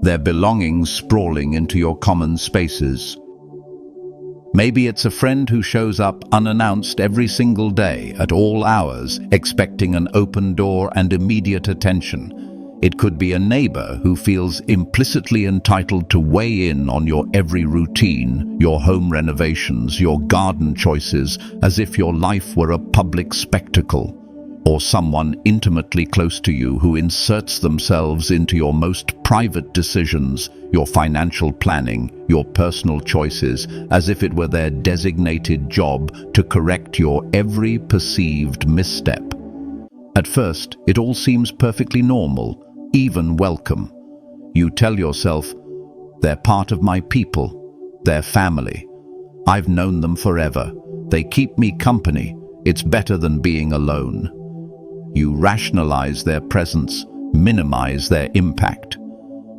their belongings sprawling into your common spaces. Maybe it's a friend who shows up unannounced every single day, at all hours, expecting an open door and immediate attention. It could be a neighbor who feels implicitly entitled to weigh in on your every routine, your home renovations, your garden choices, as if your life were a public spectacle. Or someone intimately close to you who inserts themselves into your most private decisions, your financial planning, your personal choices, as if it were their designated job to correct your every perceived misstep. At first, it all seems perfectly normal, even welcome. You tell yourself, they're part of my people, they're family. I've known them forever. They keep me company. It's better than being alone. You rationalize their presence, minimize their impact.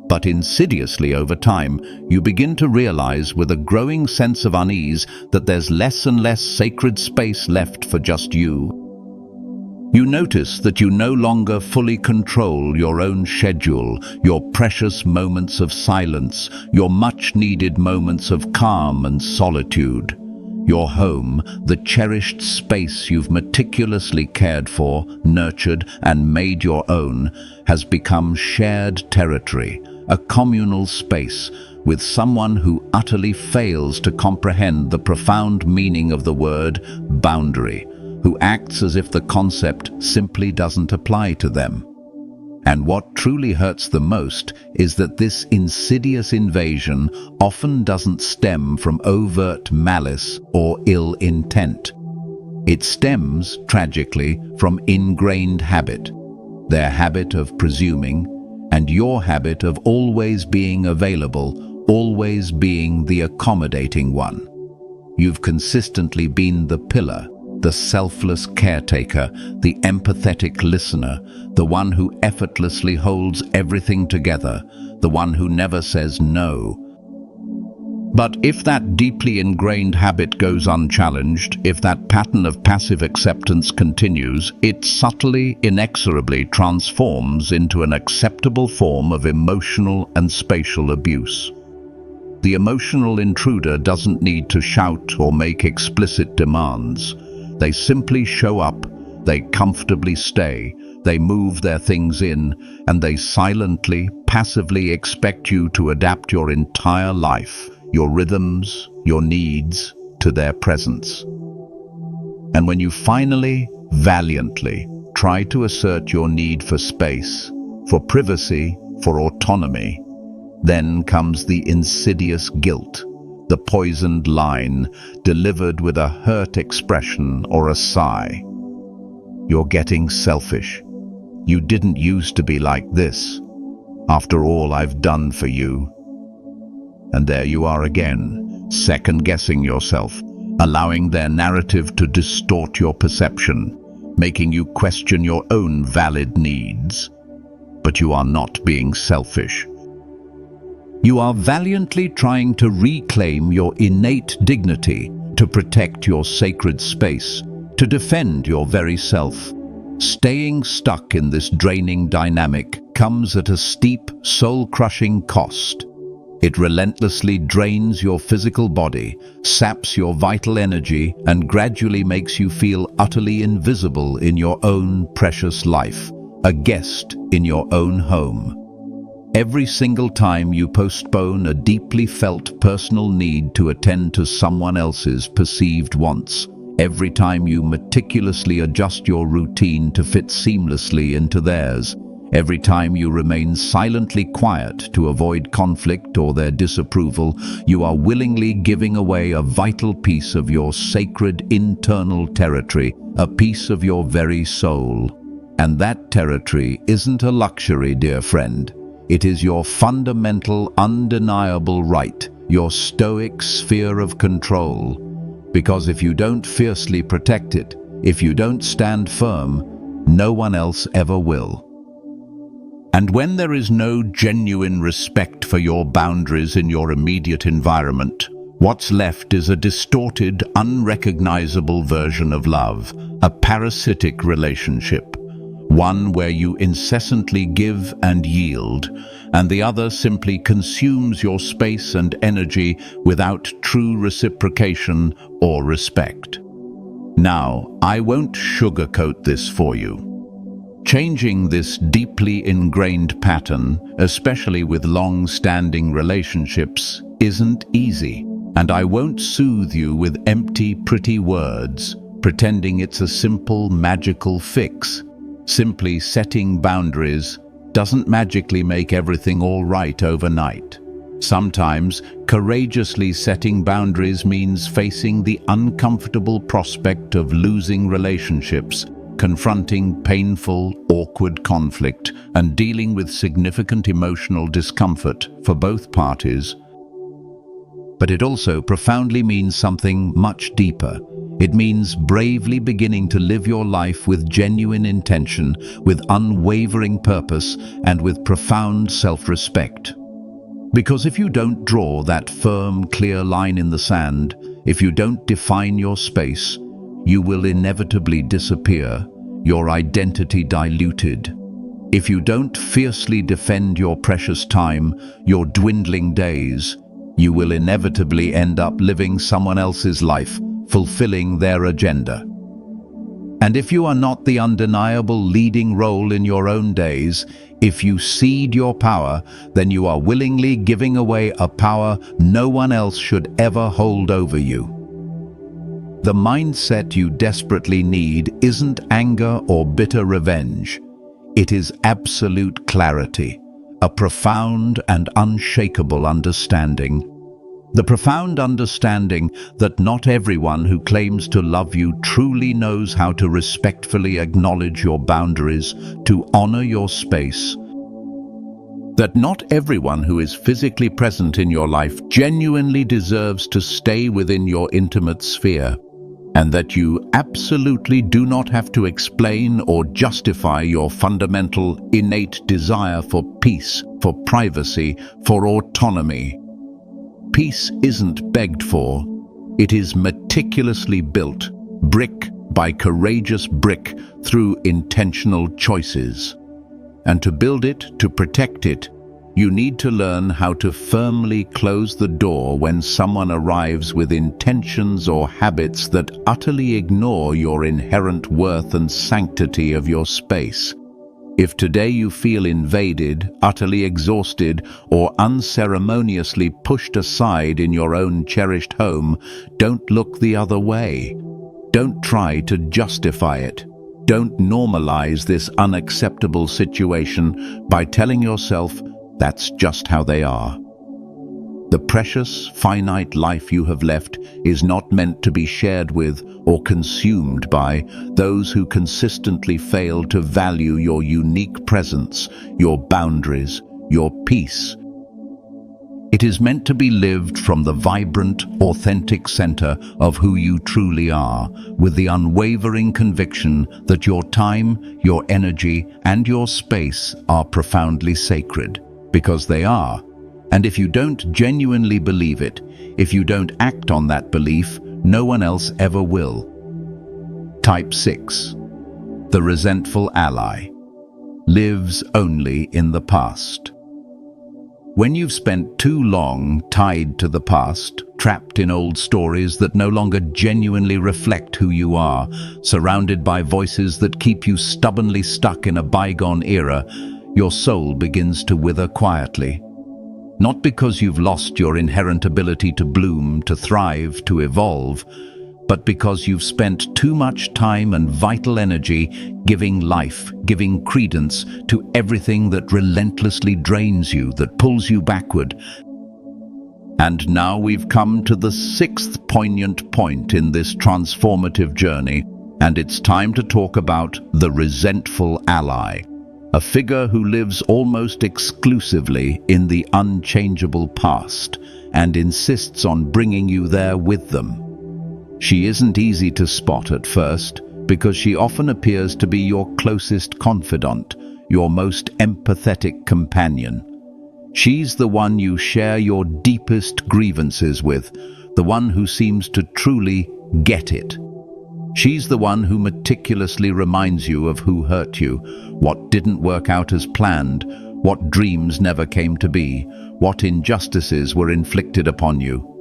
But insidiously over time, you begin to realize with a growing sense of unease that there's less and less sacred space left for just you. You notice that you no longer fully control your own schedule, your precious moments of silence, your much-needed moments of calm and solitude. Your home, the cherished space you've meticulously cared for, nurtured, and made your own, has become shared territory, a communal space with someone who utterly fails to comprehend the profound meaning of the word boundary, who acts as if the concept simply doesn't apply to them. And what truly hurts the most is that this insidious invasion often doesn't stem from overt malice or ill intent. It stems, tragically, from ingrained habit, their habit of presuming, and your habit of always being available, always being the accommodating one. You've consistently been the pillar, the selfless caretaker, the empathetic listener, the one who effortlessly holds everything together, the one who never says no. But if that deeply ingrained habit goes unchallenged, if that pattern of passive acceptance continues, it subtly, inexorably transforms into an acceptable form of emotional and spatial abuse. The emotional intruder doesn't need to shout or make explicit demands. They simply show up, they comfortably stay, they move their things in, and they silently, passively expect you to adapt your entire life, your rhythms, your needs, to their presence. And when you finally, valiantly, try to assert your need for space, for privacy, for autonomy, then comes the insidious guilt, the poisoned line, delivered with a hurt expression or a sigh. You're getting selfish. You didn't used to be like this. After all I've done for you. And there you are again, second-guessing yourself, allowing their narrative to distort your perception, making you question your own valid needs. But you are not being selfish. You are valiantly trying to reclaim your innate dignity, to protect your sacred space, to defend your very self. Staying stuck in this draining dynamic comes at a steep, soul-crushing cost. It relentlessly drains your physical body, saps your vital energy, and gradually makes you feel utterly invisible in your own precious life, a guest in your own home. Every single time you postpone a deeply felt personal need to attend to someone else's perceived wants, every time you meticulously adjust your routine to fit seamlessly into theirs, every time you remain silently quiet to avoid conflict or their disapproval, you are willingly giving away a vital piece of your sacred internal territory, a piece of your very soul. And that territory isn't a luxury, dear friend. It is your fundamental, undeniable right, your stoic sphere of control. Because if you don't fiercely protect it, if you don't stand firm, no one else ever will. And when there is no genuine respect for your boundaries in your immediate environment, what's left is a distorted, unrecognizable version of love, a parasitic relationship, one where you incessantly give and yield, and the other simply consumes your space and energy without true reciprocation or respect. Now, I won't sugarcoat this for you. Changing this deeply ingrained pattern, especially with long-standing relationships, isn't easy. And I won't soothe you with empty, pretty words, pretending it's a simple, magical fix. Simply setting boundaries doesn't magically make everything all right overnight. Sometimes, courageously setting boundaries means facing the uncomfortable prospect of losing relationships, confronting painful, awkward conflict, and dealing with significant emotional discomfort for both parties. But it also profoundly means something much deeper. It means bravely beginning to live your life with genuine intention, with unwavering purpose, and with profound self-respect. Because if you don't draw that firm, clear line in the sand, if you don't define your space, you will inevitably disappear, your identity diluted. If you don't fiercely defend your precious time, your dwindling days, you will inevitably end up living someone else's life, fulfilling their agenda. And if you are not the undeniable leading role in your own days, if you cede your power, then you are willingly giving away a power no one else should ever hold over you. The mindset you desperately need isn't anger or bitter revenge. It is absolute clarity, a profound and unshakable understanding. The profound understanding that not everyone who claims to love you truly knows how to respectfully acknowledge your boundaries, to honor your space. That not everyone who is physically present in your life genuinely deserves to stay within your intimate sphere, and that you absolutely do not have to explain or justify your fundamental, innate desire for peace, for privacy, for autonomy. Peace isn't begged for, it is meticulously built, brick by courageous brick, through intentional choices. And to build it, to protect it, you need to learn how to firmly close the door when someone arrives with intentions or habits that utterly ignore your inherent worth and sanctity of your space. If today you feel invaded, utterly exhausted, or unceremoniously pushed aside in your own cherished home, don't look the other way. Don't try to justify it. Don't normalize this unacceptable situation by telling yourself that's just how they are. The precious, finite life you have left is not meant to be shared with or consumed by those who consistently fail to value your unique presence, your boundaries, your peace. It is meant to be lived from the vibrant, authentic center of who you truly are, with the unwavering conviction that your time, your energy, and your space are profoundly sacred, because they are. And if you don't genuinely believe it, if you don't act on that belief, no one else ever will. Type 6. The resentful ally lives only in the past. When you've spent too long tied to the past, trapped in old stories that no longer genuinely reflect who you are, surrounded by voices that keep you stubbornly stuck in a bygone era, your soul begins to wither quietly. Not because you've lost your inherent ability to bloom, to thrive, to evolve, but because you've spent too much time and vital energy giving life, giving credence to everything that relentlessly drains you, that pulls you backward. And now we've come to the 6th poignant point in this transformative journey, and it's time to talk about the resentful ally, a figure who lives almost exclusively in the unchangeable past and insists on bringing you there with them. She isn't easy to spot at first, because she often appears to be your closest confidant, your most empathetic companion. She's the one you share your deepest grievances with, the one who seems to truly get it. She's the one who meticulously reminds you of who hurt you, what didn't work out as planned, what dreams never came to be, what injustices were inflicted upon you.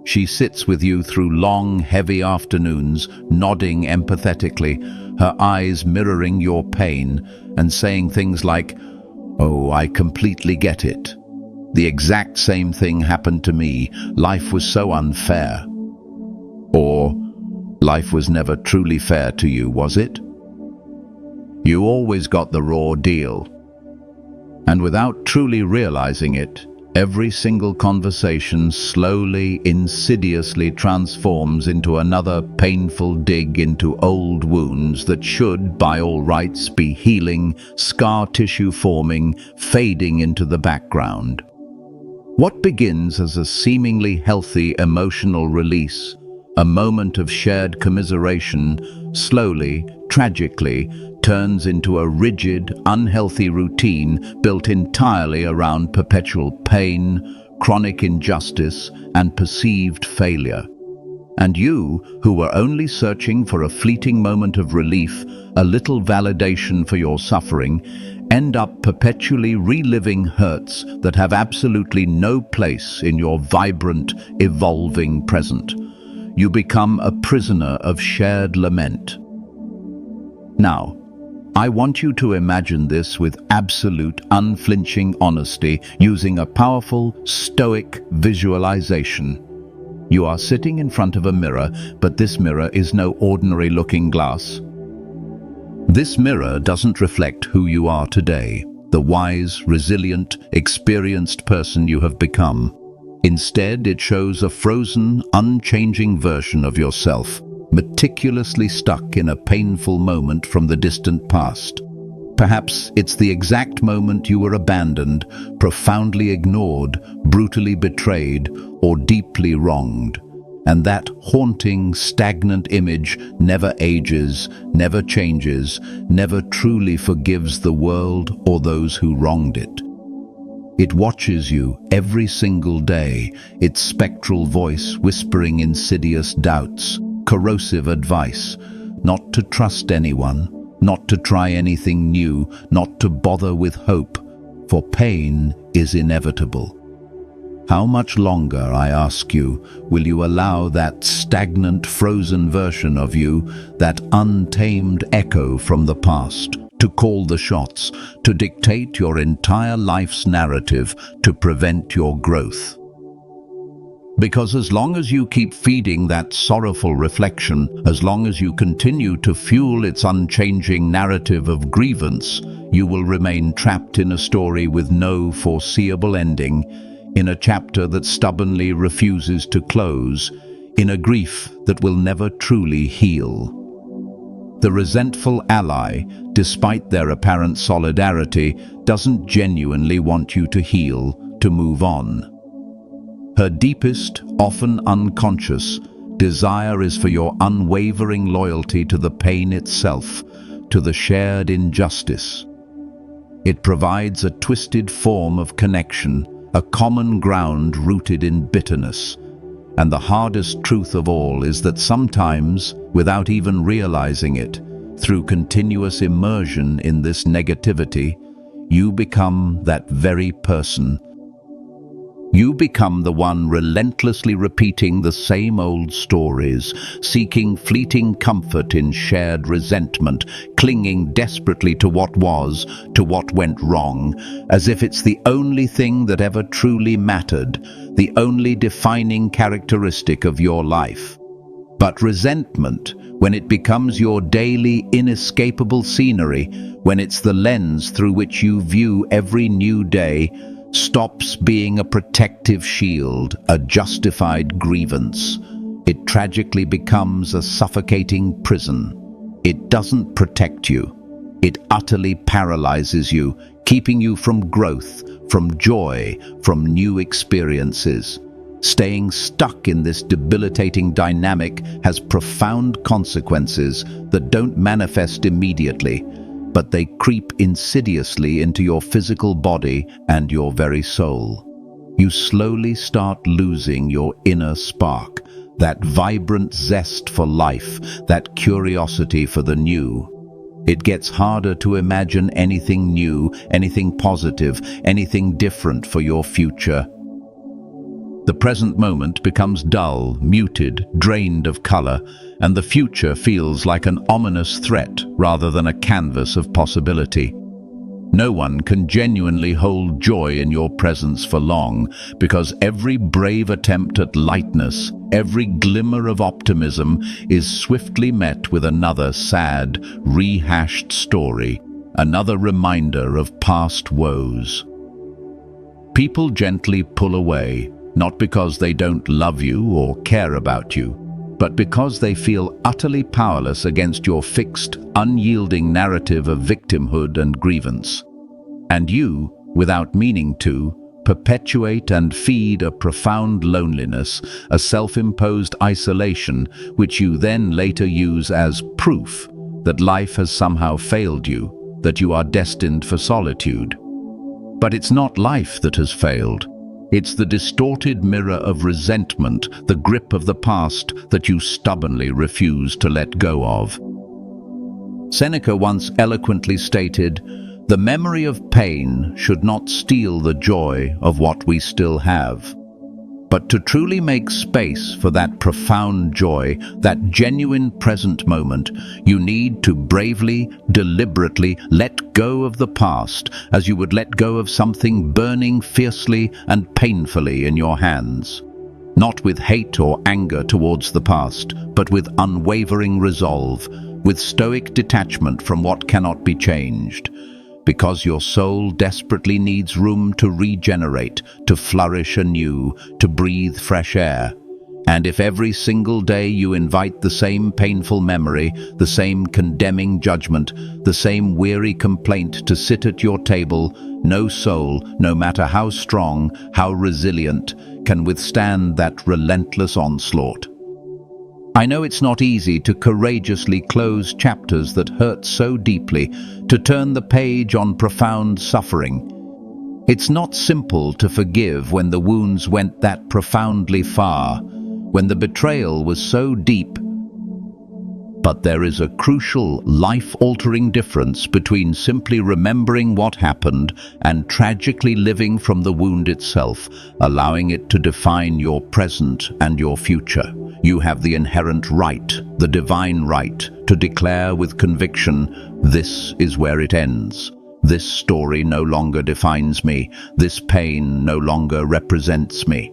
She sits with you through long, heavy afternoons, nodding empathetically, her eyes mirroring your pain, and saying things like, "Oh, I completely get it. The exact same thing happened to me. Life was so unfair." Or, "Life was never truly fair to you, was it? You always got the raw deal." And without truly realizing it, every single conversation slowly, insidiously transforms into another painful dig into old wounds that should, by all rights, be healing, scar tissue forming, fading into the background. What begins as a seemingly healthy emotional release, a moment of shared commiseration, slowly, tragically, turns into a rigid, unhealthy routine built entirely around perpetual pain, chronic injustice, and perceived failure. And you, who were only searching for a fleeting moment of relief, a little validation for your suffering, end up perpetually reliving hurts that have absolutely no place in your vibrant, evolving present. You become a prisoner of shared lament. Now, I want you to imagine this with absolute, unflinching honesty, using a powerful, stoic visualization. You are sitting in front of a mirror, but this mirror is no ordinary looking glass. This mirror doesn't reflect who you are today, the wise, resilient, experienced person you have become. Instead, it shows a frozen, unchanging version of yourself, meticulously stuck in a painful moment from the distant past. Perhaps it's the exact moment you were abandoned, profoundly ignored, brutally betrayed, or deeply wronged. And that haunting, stagnant image never ages, never changes, never truly forgives the world or those who wronged it. It watches you every single day, its spectral voice whispering insidious doubts, corrosive advice, not to trust anyone, not to try anything new, not to bother with hope, for pain is inevitable. How much longer, I ask you, will you allow that stagnant, frozen version of you, that untamed echo from the past, to call the shots, to dictate your entire life's narrative, to prevent your growth? Because as long as you keep feeding that sorrowful reflection, as long as you continue to fuel its unchanging narrative of grievance, you will remain trapped in a story with no foreseeable ending, in a chapter that stubbornly refuses to close, in a grief that will never truly heal. The resentful ally, despite their apparent solidarity, doesn't genuinely want you to heal, to move on. Her deepest, often unconscious, desire is for your unwavering loyalty to the pain itself, to the shared injustice. It provides a twisted form of connection, a common ground rooted in bitterness. And the hardest truth of all is that sometimes, without even realizing it, through continuous immersion in this negativity, you become that very person. You become the one relentlessly repeating the same old stories, seeking fleeting comfort in shared resentment, clinging desperately to what was, to what went wrong, as if it's the only thing that ever truly mattered, the only defining characteristic of your life. But resentment, when it becomes your daily, inescapable scenery, when it's the lens through which you view every new day, stops being a protective shield, a justified grievance. It tragically becomes a suffocating prison. It doesn't protect you. It utterly paralyzes you, keeping you from growth, from joy, from new experiences. Staying stuck in this debilitating dynamic has profound consequences that don't manifest immediately, but they creep insidiously into your physical body and your very soul. You slowly start losing your inner spark, that vibrant zest for life, that curiosity for the new. It gets harder to imagine anything new, anything positive, anything different for your future. The present moment becomes dull, muted, drained of color, and the future feels like an ominous threat rather than a canvas of possibility. No one can genuinely hold joy in your presence for long, because every brave attempt at lightness, every glimmer of optimism is swiftly met with another sad, rehashed story, another reminder of past woes. People gently pull away, not because they don't love you or care about you, but because they feel utterly powerless against your fixed, unyielding narrative of victimhood and grievance. And you, without meaning to, perpetuate and feed a profound loneliness, a self-imposed isolation, which you then later use as proof that life has somehow failed you, that you are destined for solitude. But it's not life that has failed. It's the distorted mirror of resentment, the grip of the past that you stubbornly refuse to let go of. Seneca once eloquently stated, "The memory of pain should not steal the joy of what we still have." But to truly make space for that profound joy, that genuine present moment, you need to bravely, deliberately let go of the past as you would let go of something burning fiercely and painfully in your hands. Not with hate or anger towards the past, but with unwavering resolve, with stoic detachment from what cannot be changed. Because your soul desperately needs room to regenerate, to flourish anew, to breathe fresh air. And if every single day you invite the same painful memory, the same condemning judgment, the same weary complaint to sit at your table, no soul, no matter how strong, how resilient, can withstand that relentless onslaught. I know it's not easy to courageously close chapters that hurt so deeply, to turn the page on profound suffering. It's not simple to forgive when the wounds went that profoundly far, when the betrayal was so deep. But there is a crucial, life-altering difference between simply remembering what happened and tragically living from the wound itself, allowing it to define your present and your future. You have the inherent right, the divine right, to declare with conviction, "This is where it ends. This story no longer defines me. This pain no longer represents me."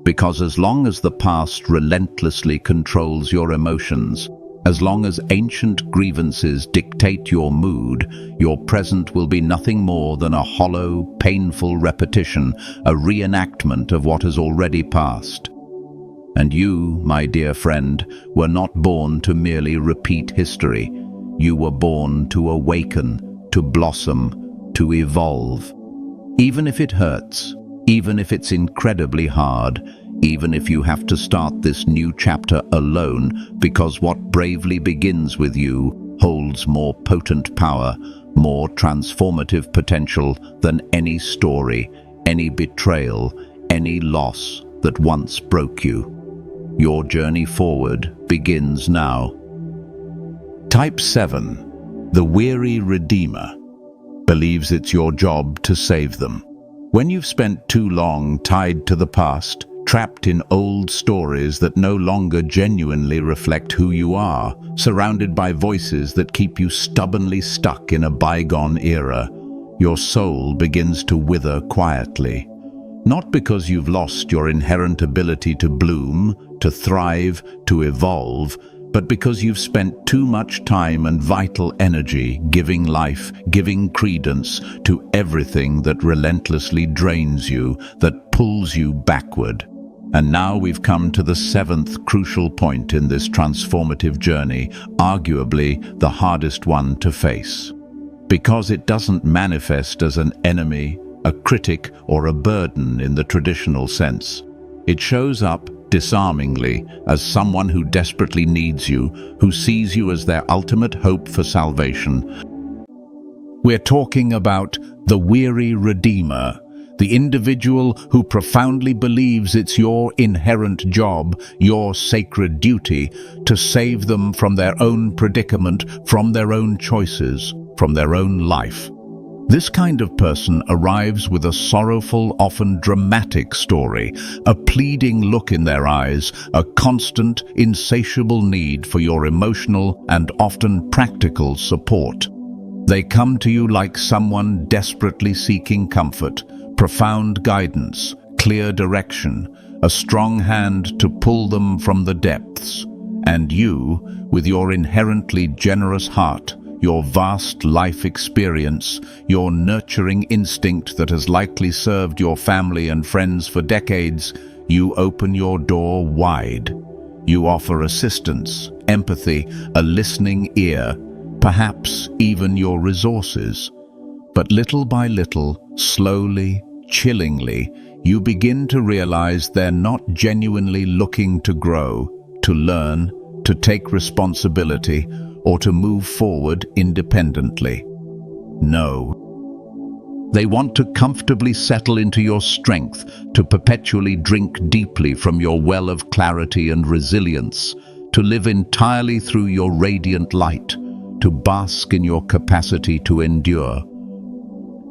Because as long as the past relentlessly controls your emotions, as long as ancient grievances dictate your mood, your present will be nothing more than a hollow, painful repetition, a reenactment of what has already passed. And you, my dear friend, were not born to merely repeat history. You were born to awaken, to blossom, to evolve. Even if it hurts, even if it's incredibly hard, even if you have to start this new chapter alone, because what bravely begins with you holds more potent power, more transformative potential than any story, any betrayal, any loss that once broke you. Your journey forward begins now. Type 7. The weary redeemer believes it's your job to save them. When you've spent too long tied to the past, trapped in old stories that no longer genuinely reflect who you are, surrounded by voices that keep you stubbornly stuck in a bygone era, your soul begins to wither quietly. Not because you've lost your inherent ability to bloom, to thrive, to evolve, but because you've spent too much time and vital energy giving life, giving credence to everything that relentlessly drains you, that pulls you backward. And now we've come to the 7th crucial point in this transformative journey, arguably the hardest one to face. Because it doesn't manifest as an enemy, a critic, or a burden in the traditional sense. It shows up disarmingly as someone who desperately needs you, who sees you as their ultimate hope for salvation. We're talking about the weary redeemer, the individual who profoundly believes it's your inherent job, your sacred duty, to save them from their own predicament, from their own choices, from their own life. This kind of person arrives with a sorrowful, often dramatic story, a pleading look in their eyes, a constant, insatiable need for your emotional and often practical support. They come to you like someone desperately seeking comfort, profound guidance, clear direction, a strong hand to pull them from the depths. And you, with your inherently generous heart, your vast life experience, your nurturing instinct that has likely served your family and friends for decades, you open your door wide. You offer assistance, empathy, a listening ear, perhaps even your resources. But little by little, slowly, chillingly, you begin to realize they're not genuinely looking to grow, to learn, to take responsibility, or to move forward independently. No. They want to comfortably settle into your strength, to perpetually drink deeply from your well of clarity and resilience, to live entirely through your radiant light, to bask in your capacity to endure.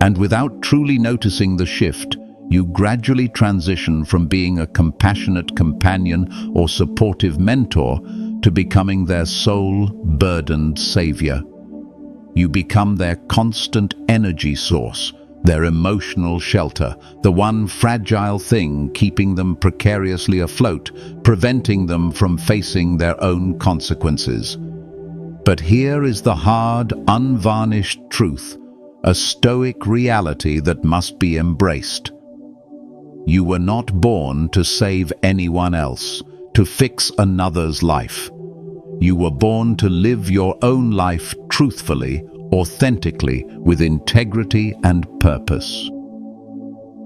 And without truly noticing the shift, you gradually transition from being a compassionate companion or supportive mentor to becoming their soul-burdened savior. You become their constant energy source, their emotional shelter, the one fragile thing keeping them precariously afloat, preventing them from facing their own consequences. But here is the hard, unvarnished truth, a stoic reality that must be embraced. You were not born to save anyone else, to fix another's life. You were born to live your own life truthfully, authentically, with integrity and purpose.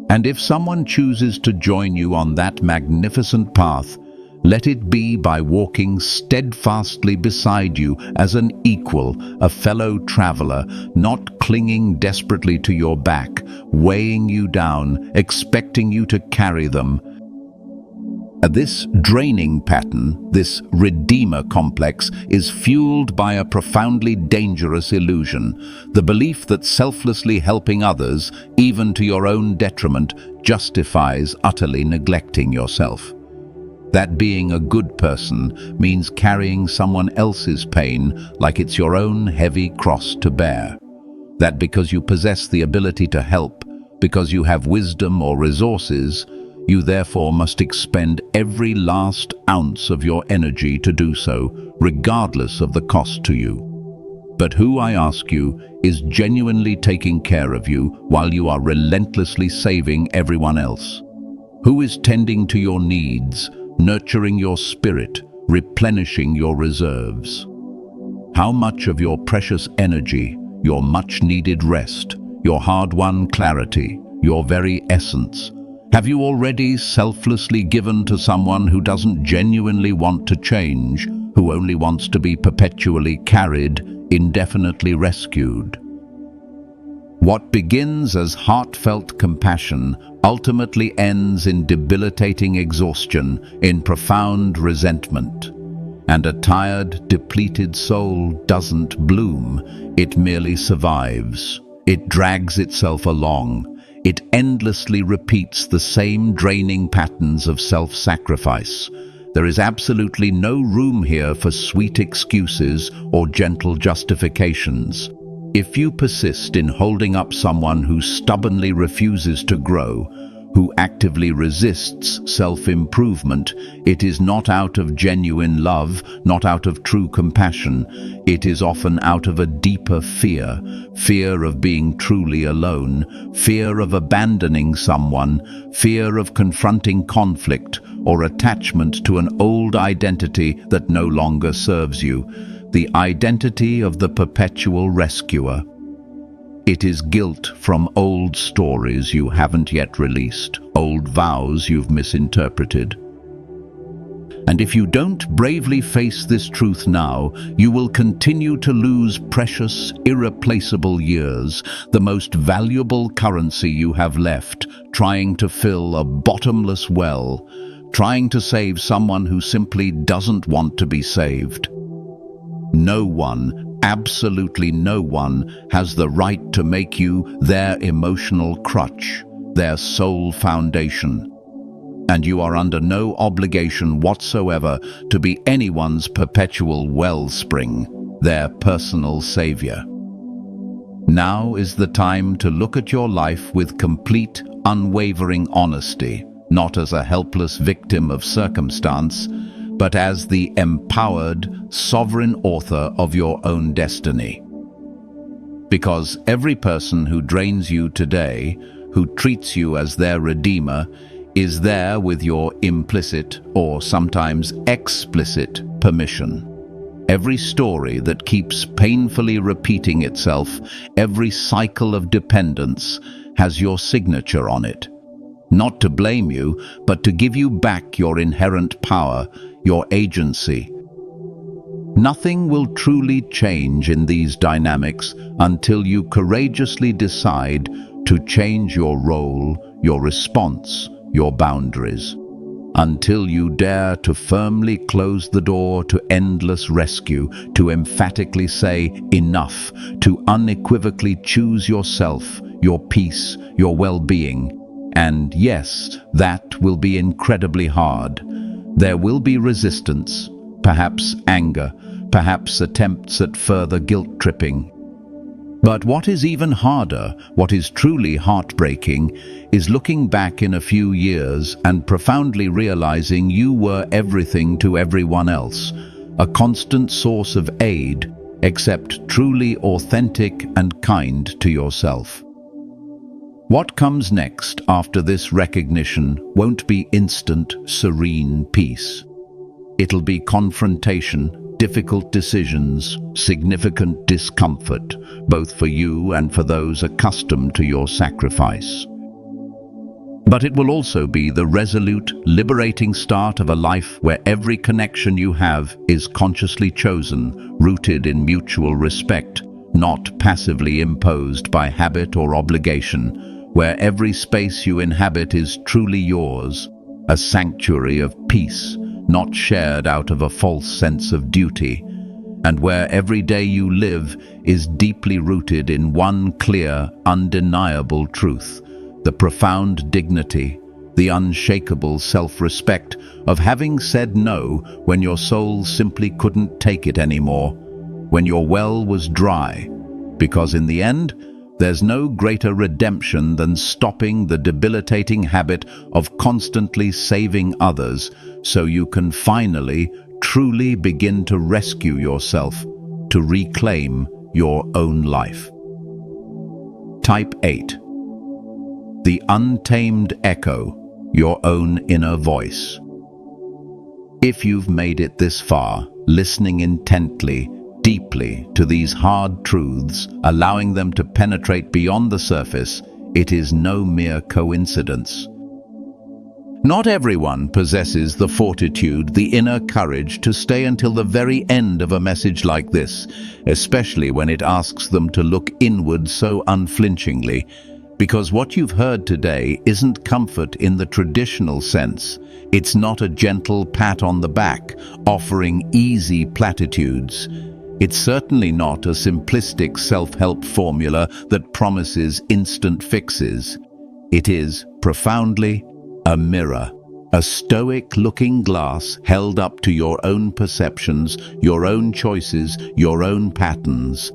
And if someone chooses to join you on that magnificent path, let it be by walking steadfastly beside you as an equal, a fellow traveler, not clinging desperately to your back, weighing you down, expecting you to carry them. This draining pattern, this redeemer complex, is fueled by a profoundly dangerous illusion, the belief that selflessly helping others, even to your own detriment, justifies utterly neglecting yourself. That being a good person means carrying someone else's pain like it's your own heavy cross to bear. That because you possess the ability to help, because you have wisdom or resources, you therefore must expend every last ounce of your energy to do so, regardless of the cost to you. But who, I ask you, is genuinely taking care of you while you are relentlessly saving everyone else? Who is tending to your needs, nurturing your spirit, replenishing your reserves? How much of your precious energy, your much-needed rest, your hard-won clarity, your very essence, Have you already selflessly given to someone who doesn't genuinely want to change, who only wants to be perpetually carried, indefinitely rescued? What begins as heartfelt compassion ultimately ends in debilitating exhaustion, in profound resentment. And a tired, depleted soul doesn't bloom, it merely survives. It drags itself along. It endlessly repeats the same draining patterns of self-sacrifice. There is absolutely no room here for sweet excuses or gentle justifications. If you persist in holding up someone who stubbornly refuses to grow, who actively resists self-improvement, it is not out of genuine love, not out of true compassion. It is often out of a deeper fear, fear of being truly alone, fear of abandoning someone, fear of confronting conflict, or attachment to an old identity that no longer serves you, the identity of the perpetual rescuer. It is guilt from old stories you haven't yet released, old vows you've misinterpreted. And if you don't bravely face this truth now, you will continue to lose precious, irreplaceable years, the most valuable currency you have left, trying to fill a bottomless well, trying to save someone who simply doesn't want to be saved. No one, absolutely no one, has the right to make you their emotional crutch, their sole foundation. And you are under no obligation whatsoever to be anyone's perpetual wellspring, their personal savior. Now is the time to look at your life with complete, unwavering honesty, not as a helpless victim of circumstance, but as the empowered, sovereign author of your own destiny. Because every person who drains you today, who treats you as their redeemer, is there with your implicit or sometimes explicit permission. Every story that keeps painfully repeating itself, every cycle of dependence, has your signature on it. Not to blame you, but to give you back your inherent power, your agency. Nothing will truly change in these dynamics until you courageously decide to change your role, your response, your boundaries. Until you dare to firmly close the door to endless rescue, to emphatically say enough, to unequivocally choose yourself, your peace, your well-being. And yes, that will be incredibly hard. There will be resistance, perhaps anger, perhaps attempts at further guilt-tripping. But what is even harder, what is truly heartbreaking, is looking back in a few years and profoundly realizing you were everything to everyone else, a constant source of aid, except truly authentic and kind to yourself. What comes next after this recognition won't be instant, serene peace. It'll be confrontation, difficult decisions, significant discomfort, both for you and for those accustomed to your sacrifice. But it will also be the resolute, liberating start of a life where every connection you have is consciously chosen, rooted in mutual respect, not passively imposed by habit or obligation, where every space you inhabit is truly yours, a sanctuary of peace, not shared out of a false sense of duty, and where every day you live is deeply rooted in one clear, undeniable truth, the profound dignity, the unshakable self-respect of having said no when your soul simply couldn't take it anymore, when your well was dry, because in the end, there's no greater redemption than stopping the debilitating habit of constantly saving others so you can finally, truly begin to rescue yourself, to reclaim your own life. Type 8. The untamed echo, your own inner voice. If you've made it this far, listening intently, deeply to these hard truths, allowing them to penetrate beyond the surface, it is no mere coincidence. Not everyone possesses the fortitude, the inner courage to stay until the very end of a message like this, especially when it asks them to look inward so unflinchingly. Because what you've heard today isn't comfort in the traditional sense. It's not a gentle pat on the back, offering easy platitudes. It's certainly not a simplistic self-help formula that promises instant fixes. It is, profoundly, a mirror, a stoic-looking glass held up to your own perceptions, your own choices, your own patterns.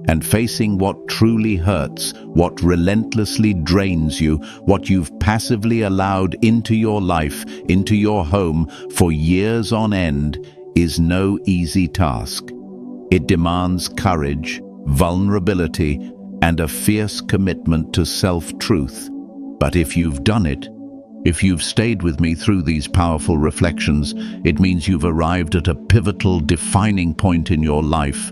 And facing what truly hurts, what relentlessly drains you, what you've passively allowed into your life, into your home, for years on end, is no easy task. It demands courage, vulnerability, and a fierce commitment to self-truth. But if you've done it, if you've stayed with me through these powerful reflections, it means you've arrived at a pivotal, defining point in your life.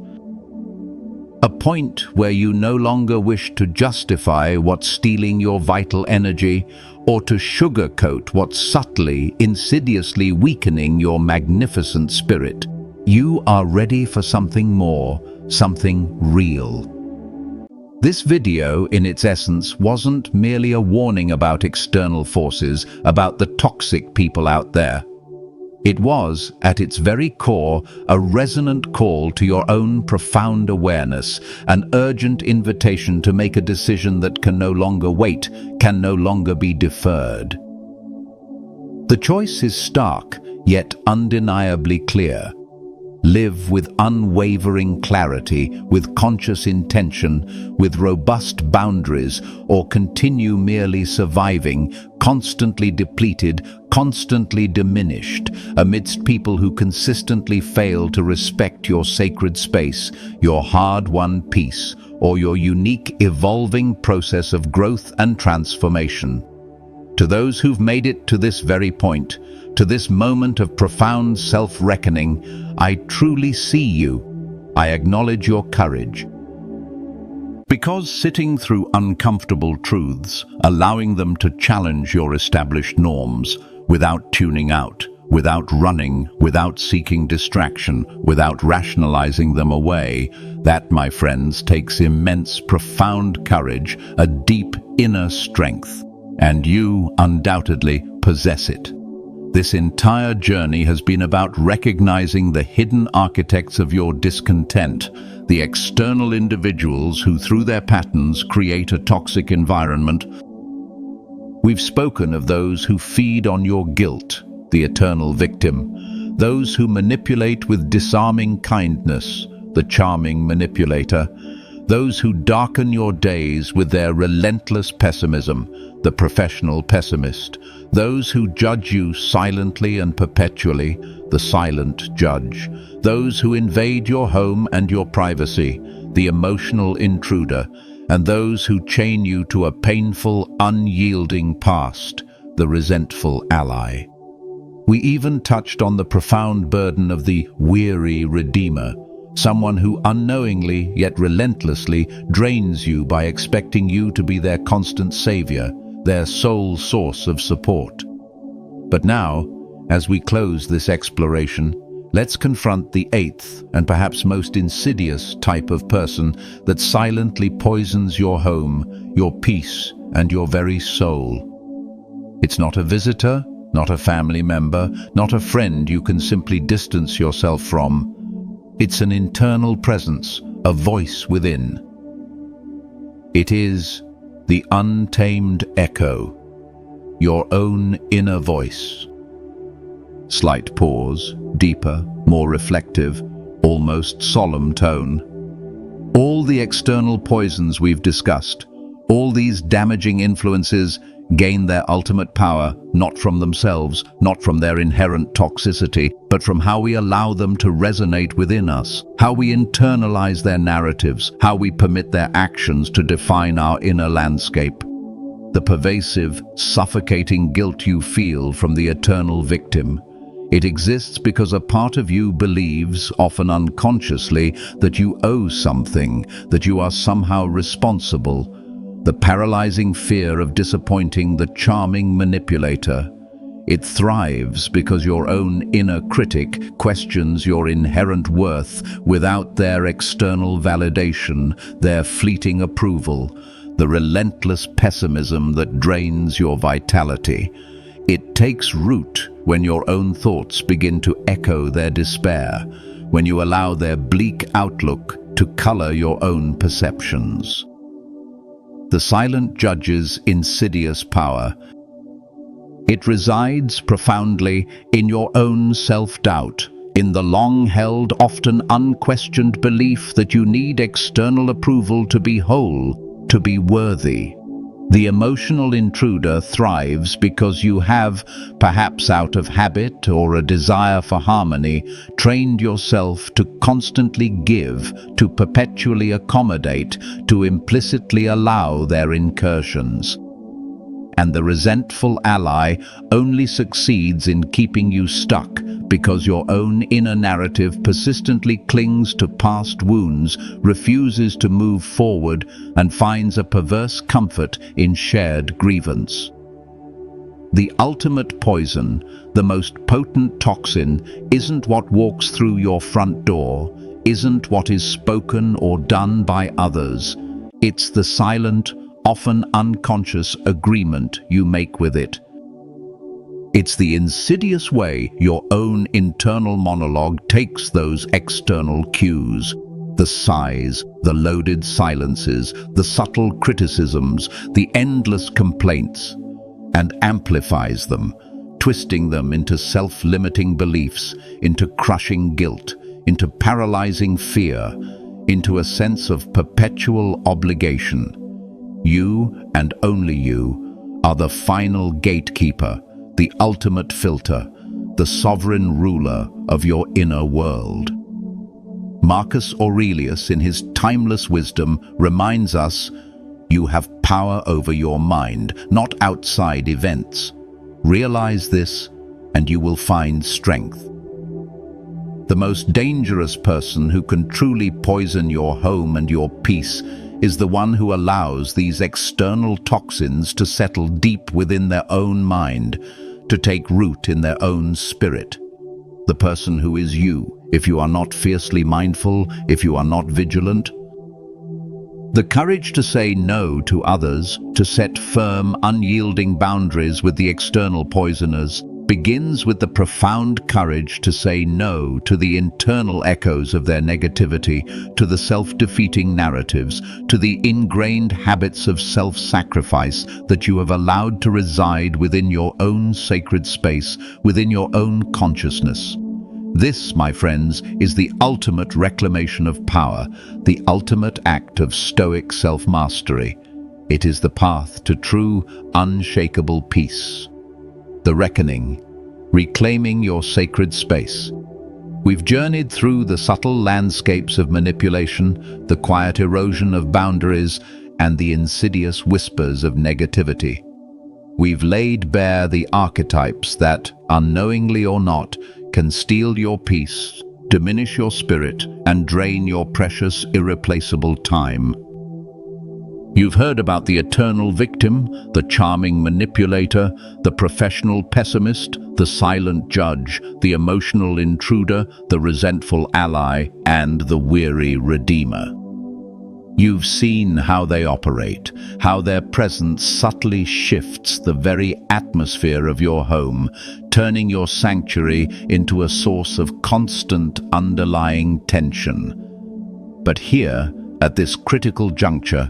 A point where you no longer wish to justify what's stealing your vital energy or to sugarcoat what's subtly, insidiously weakening your magnificent spirit. You are ready for something more, something real. This video, in its essence, wasn't merely a warning about external forces, about the toxic people out there. It was, at its very core, a resonant call to your own profound awareness, an urgent invitation to make a decision that can no longer wait, can no longer be deferred. The choice is stark, yet undeniably clear. Live with unwavering clarity, with conscious intention, with robust boundaries, or continue merely surviving, constantly depleted, constantly diminished, amidst people who consistently fail to respect your sacred space, your hard-won peace, or your unique evolving process of growth and transformation. To those who've made it to this very point, to this moment of profound self-reckoning, I truly see you. I acknowledge your courage. Because sitting through uncomfortable truths, allowing them to challenge your established norms, without tuning out, without running, without seeking distraction, without rationalizing them away, that, my friends, takes immense, profound courage, a deep inner strength. And you, undoubtedly, possess it. This entire journey has been about recognizing the hidden architects of your discontent, the external individuals who, through their patterns, create a toxic environment. We've spoken of those who feed on your guilt, the eternal victim, those who manipulate with disarming kindness, the charming manipulator, those who darken your days with their relentless pessimism, the professional pessimist, those who judge you silently and perpetually, the silent judge, those who invade your home and your privacy, the emotional intruder, and those who chain you to a painful, unyielding past, the resentful ally. We even touched on the profound burden of the weary redeemer, someone who unknowingly yet relentlessly drains you by expecting you to be their constant savior, their sole source of support. But now, as we close this exploration, let's confront the eighth and perhaps most insidious type of person that silently poisons your home, your peace, and your very soul. It's not a visitor, not a family member, not a friend you can simply distance yourself from. It's an internal presence, a voice within. It is the untamed echo, your own inner voice. Slight pause, deeper, more reflective, almost solemn tone. All the external poisons we've discussed, all these damaging influences, gain their ultimate power not from themselves, not from their inherent toxicity, but from how we allow them to resonate within us, how we internalize their narratives, how we permit their actions to define our inner landscape. The pervasive, suffocating guilt you feel from the eternal victim, it exists because a part of you believes, often unconsciously, that you owe something, that you are somehow responsible. The paralyzing fear of disappointing the charming manipulator. It thrives because your own inner critic questions your inherent worth without their external validation, their fleeting approval, the relentless pessimism that drains your vitality. It takes root when your own thoughts begin to echo their despair, when you allow their bleak outlook to color your own perceptions. The silent judge's insidious power. It resides profoundly in your own self-doubt, in the long-held, often unquestioned belief that you need external approval to be whole, to be worthy. The emotional intruder thrives because you have, perhaps out of habit or a desire for harmony, trained yourself to constantly give, to perpetually accommodate, to implicitly allow their incursions. And the resentful ally only succeeds in keeping you stuck because your own inner narrative persistently clings to past wounds, refuses to move forward, and finds a perverse comfort in shared grievance. The ultimate poison, the most potent toxin, isn't what walks through your front door, isn't what is spoken or done by others. It's the silent, often unconscious agreement you make with it. It's the insidious way your own internal monologue takes those external cues, the sighs, the loaded silences, the subtle criticisms, the endless complaints, and amplifies them, twisting them into self-limiting beliefs, into crushing guilt, into paralyzing fear, into a sense of perpetual obligation. You, and only you, are the final gatekeeper, the ultimate filter, the sovereign ruler of your inner world. Marcus Aurelius, in his timeless wisdom, reminds us, you have power over your mind, not outside events. Realize this, and you will find strength. The most dangerous person who can truly poison your home and your peace is the one who allows these external toxins to settle deep within their own mind, to take root in their own spirit. The person who is you, if you are not fiercely mindful, if you are not vigilant. The courage to say no to others, to set firm, unyielding boundaries with the external poisoners, begins with the profound courage to say no to the internal echoes of their negativity, to the self-defeating narratives, to the ingrained habits of self-sacrifice that you have allowed to reside within your own sacred space, within your own consciousness. This, my friends, is the ultimate reclamation of power, the ultimate act of Stoic self-mastery. It is the path to true, unshakable peace. The reckoning, reclaiming your sacred space. We've journeyed through the subtle landscapes of manipulation, the quiet erosion of boundaries, and the insidious whispers of negativity. We've laid bare the archetypes that, unknowingly or not, can steal your peace, diminish your spirit, and drain your precious, irreplaceable time. You've heard about the eternal victim, the charming manipulator, the professional pessimist, the silent judge, the emotional intruder, the resentful ally, and the weary redeemer. You've seen how they operate, how their presence subtly shifts the very atmosphere of your home, turning your sanctuary into a source of constant underlying tension. But here, at this critical juncture,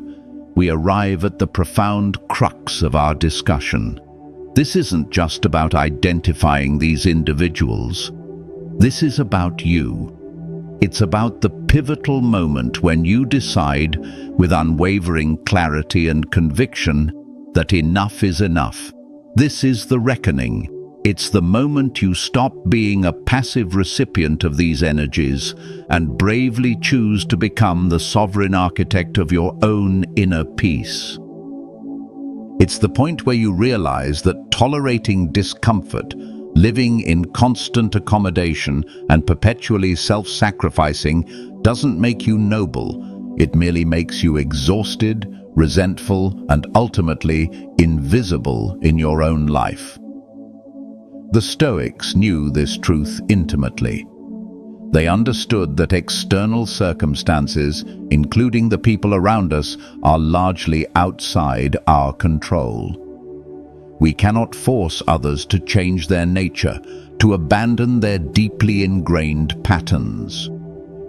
we arrive at the profound crux of our discussion. This isn't just about identifying these individuals. This is about you. It's about the pivotal moment when you decide, with unwavering clarity and conviction, that enough is enough. This is the reckoning. It's the moment you stop being a passive recipient of these energies and bravely choose to become the sovereign architect of your own inner peace. It's the point where you realize that tolerating discomfort, living in constant accommodation, and perpetually self-sacrificing doesn't make you noble. It merely makes you exhausted, resentful, and ultimately invisible in your own life. The Stoics knew this truth intimately. They understood that external circumstances, including the people around us, are largely outside our control. We cannot force others to change their nature, to abandon their deeply ingrained patterns.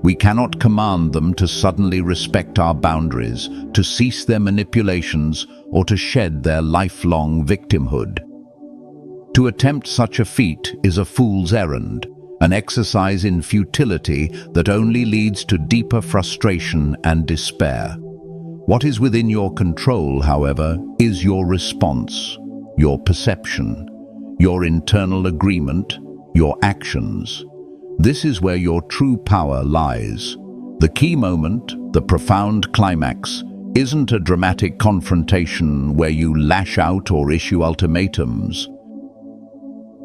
We cannot command them to suddenly respect our boundaries, to cease their manipulations, or to shed their lifelong victimhood. To attempt such a feat is a fool's errand, an exercise in futility that only leads to deeper frustration and despair. What is within your control, however, is your response, your perception, your internal agreement, your actions. This is where your true power lies. The key moment, the profound climax, isn't a dramatic confrontation where you lash out or issue ultimatums.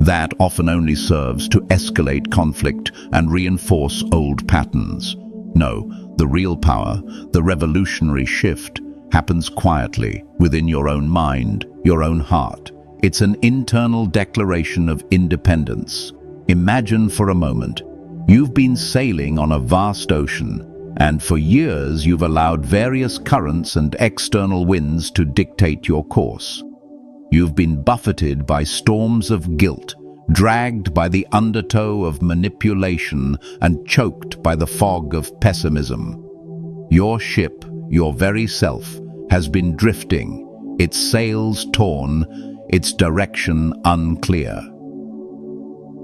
That often only serves to escalate conflict and reinforce old patterns. No, the real power, the revolutionary shift, happens quietly within your own mind, your own heart. It's an internal declaration of independence. Imagine for a moment, you've been sailing on a vast ocean, and for years you've allowed various currents and external winds to dictate your course. You've been buffeted by storms of guilt, dragged by the undertow of manipulation, and choked by the fog of pessimism. Your ship, your very self, has been drifting, its sails torn, its direction unclear.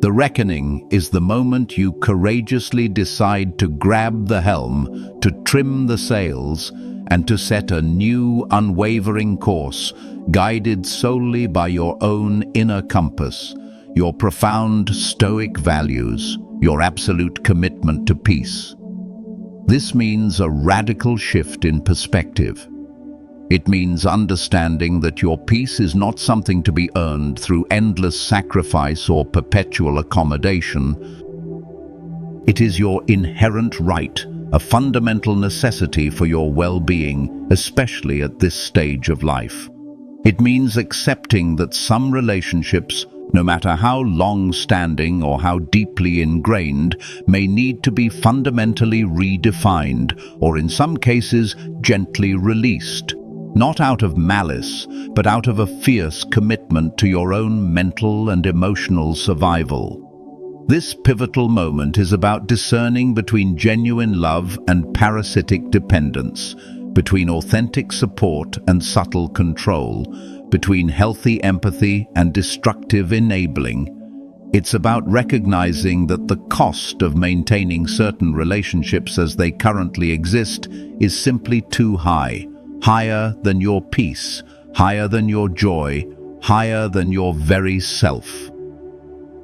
The reckoning is the moment you courageously decide to grab the helm, to trim the sails, and to set a new, unwavering course, guided solely by your own inner compass, your profound Stoic values, your absolute commitment to peace. This means a radical shift in perspective. It means understanding that your peace is not something to be earned through endless sacrifice or perpetual accommodation. It is your inherent right, a fundamental necessity for your well-being, especially at this stage of life. It means accepting that some relationships, no matter how long-standing or how deeply ingrained, may need to be fundamentally redefined, or in some cases, gently released. Not out of malice, but out of a fierce commitment to your own mental and emotional survival. This pivotal moment is about discerning between genuine love and parasitic dependence, between authentic support and subtle control, between healthy empathy and destructive enabling. It's about recognizing that the cost of maintaining certain relationships as they currently exist is simply too high, higher than your peace, higher than your joy, higher than your very self.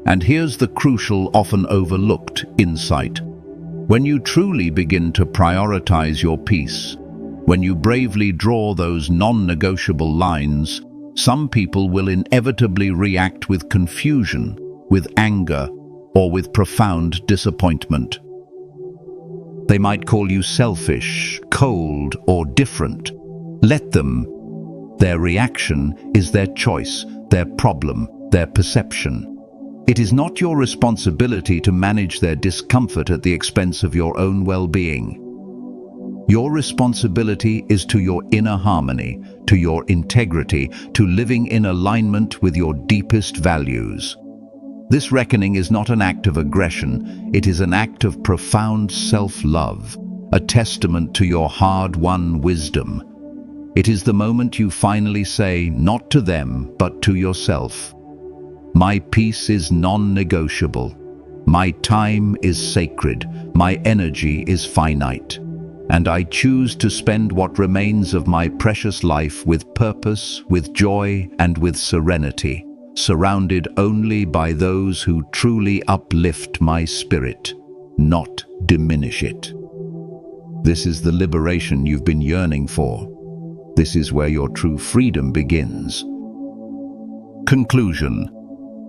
And here's the crucial, often overlooked insight. When you truly begin to prioritize your peace, when you bravely draw those non-negotiable lines, some people will inevitably react with confusion, with anger, or with profound disappointment. They might call you selfish, cold, or different. Let them. Their reaction is their choice, their problem, their perception. It is not your responsibility to manage their discomfort at the expense of your own well-being. Your responsibility is to your inner harmony, to your integrity, to living in alignment with your deepest values. This reckoning is not an act of aggression, it is an act of profound self-love, a testament to your hard-won wisdom. It is the moment you finally say, not to them, but to yourself, "My peace is non-negotiable. My time is sacred. My energy is finite. And I choose to spend what remains of my precious life with purpose, with joy, and with serenity, surrounded only by those who truly uplift my spirit, not diminish it." This is the liberation you've been yearning for. This is where your true freedom begins. Conclusion: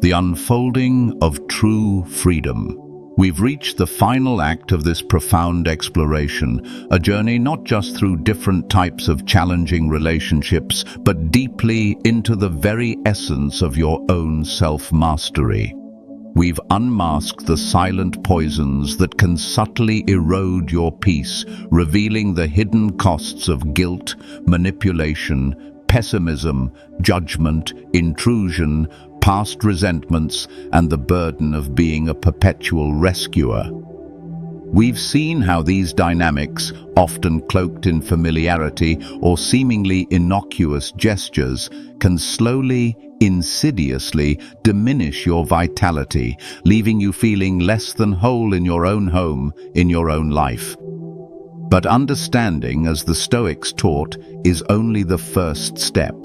the unfolding of true freedom. We've reached the final act of this profound exploration, a journey not just through different types of challenging relationships, but deeply into the very essence of your own self-mastery. We've unmasked the silent poisons that can subtly erode your peace, revealing the hidden costs of guilt, manipulation, pessimism, judgment, intrusion, past resentments, and the burden of being a perpetual rescuer. We've seen how these dynamics, often cloaked in familiarity or seemingly innocuous gestures, can slowly, insidiously diminish your vitality, leaving you feeling less than whole in your own home, in your own life. But understanding, as the Stoics taught, is only the first step.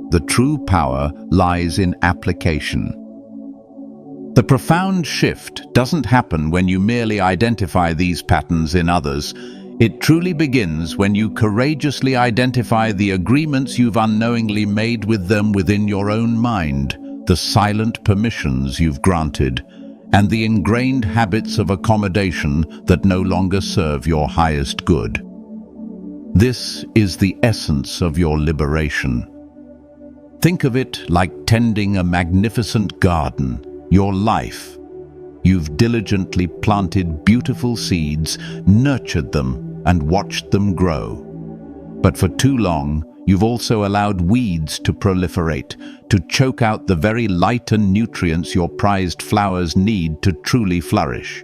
The true power lies in application. The profound shift doesn't happen when you merely identify these patterns in others. It truly begins when you courageously identify the agreements you've unknowingly made with them within your own mind, the silent permissions you've granted, and the ingrained habits of accommodation that no longer serve your highest good. This is the essence of your liberation. Think of it like tending a magnificent garden, your life. You've diligently planted beautiful seeds, nurtured them, and watched them grow. But for too long, you've also allowed weeds to proliferate, to choke out the very light and nutrients your prized flowers need to truly flourish.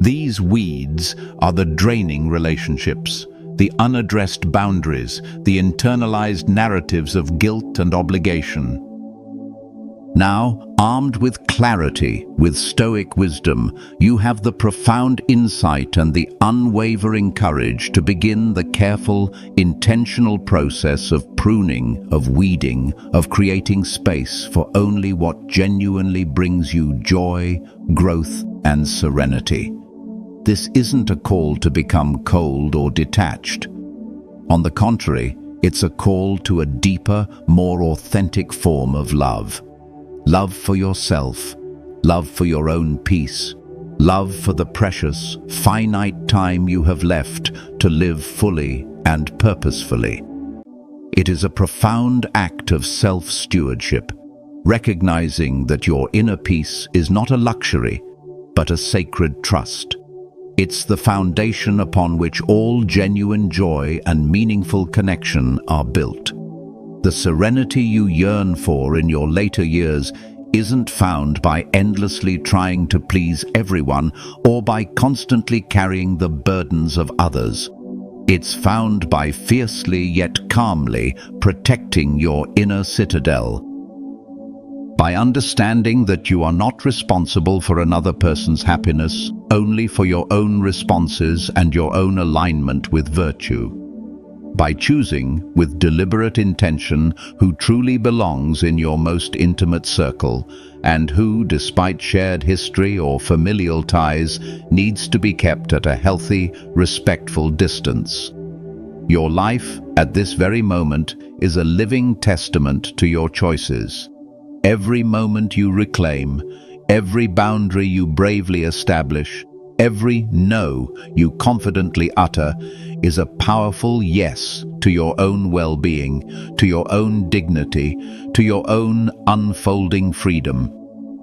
These weeds are the draining relationships, the unaddressed boundaries, the internalized narratives of guilt and obligation. Now, armed with clarity, with Stoic wisdom, you have the profound insight and the unwavering courage to begin the careful, intentional process of pruning, of weeding, of creating space for only what genuinely brings you joy, growth, and serenity. This isn't a call to become cold or detached. On the contrary, it's a call to a deeper, more authentic form of love. Love for yourself, love for your own peace, love for the precious, finite time you have left to live fully and purposefully. It is a profound act of self-stewardship, recognizing that your inner peace is not a luxury, but a sacred trust. It's the foundation upon which all genuine joy and meaningful connection are built. The serenity you yearn for in your later years isn't found by endlessly trying to please everyone or by constantly carrying the burdens of others. It's found by fiercely yet calmly protecting your inner citadel. By understanding that you are not responsible for another person's happiness, only for your own responses and your own alignment with virtue. By choosing, with deliberate intention, who truly belongs in your most intimate circle, and who, despite shared history or familial ties, needs to be kept at a healthy, respectful distance. Your life, at this very moment, is a living testament to your choices. Every moment you reclaim, every boundary you bravely establish, every no you confidently utter is a powerful yes to your own well-being, to your own dignity, to your own unfolding freedom.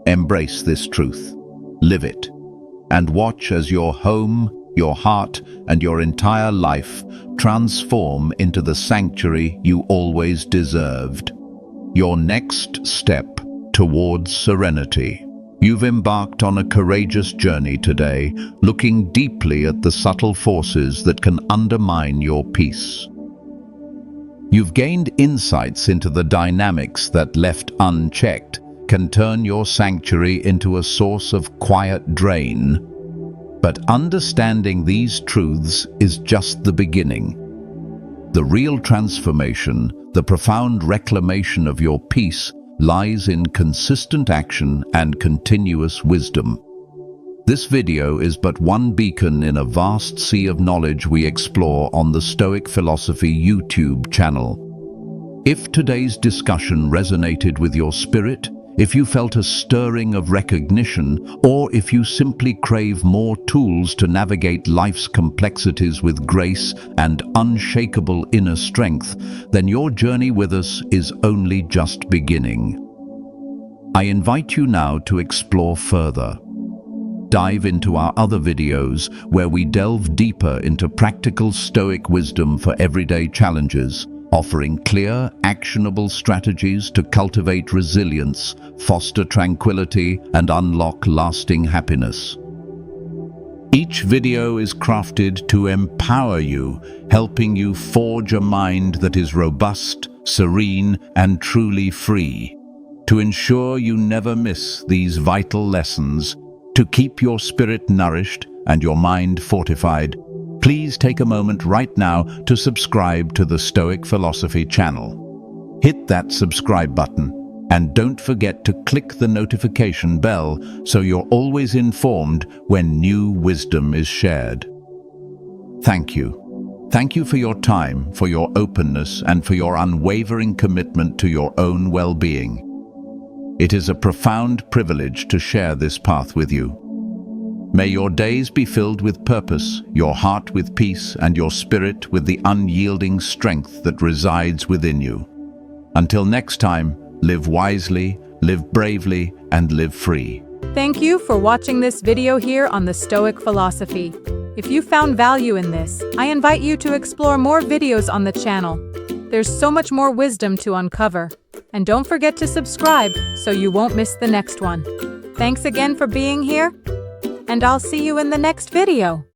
Embrace this truth. Live it. And watch as your home, your heart, and your entire life transform into the sanctuary you always deserved. Your next step towards serenity. You've embarked on a courageous journey today, looking deeply at the subtle forces that can undermine your peace. You've gained insights into the dynamics that, left unchecked, can turn your sanctuary into a source of quiet drain. But understanding these truths is just the beginning. The real transformation, the profound reclamation of your peace, lies in consistent action and continuous wisdom. This video is but one beacon in a vast sea of knowledge we explore on the Stoic Philosophy YouTube channel. If today's discussion resonated with your spirit, If you felt a stirring of recognition, or if you simply crave more tools to navigate life's complexities with grace and unshakable inner strength, then your journey with us is only just beginning. I invite you now to explore further. Dive into our other videos where we delve deeper into practical Stoic wisdom for everyday challenges, offering clear, actionable strategies to cultivate resilience, foster tranquility, and unlock lasting happiness. Each video is crafted to empower you, helping you forge a mind that is robust, serene, and truly free. To ensure you never miss these vital lessons, to keep your spirit nourished and your mind fortified, please take a moment right now to subscribe to the Stoic Philosophy channel. Hit that subscribe button and don't forget to click the notification bell so you're always informed when new wisdom is shared. Thank you. Thank you for your time, for your openness, and for your unwavering commitment to your own well-being. It is a profound privilege to share this path with you. May your days be filled with purpose, your heart with peace, and your spirit with the unyielding strength that resides within you. Until next time, live wisely, live bravely, and live free. Thank you for watching this video here on the Stoic Philosophy. If you found value in this, I invite you to explore more videos on the channel. There's so much more wisdom to uncover. And don't forget to subscribe so you won't miss the next one. Thanks again for being here, and I'll see you in the next video.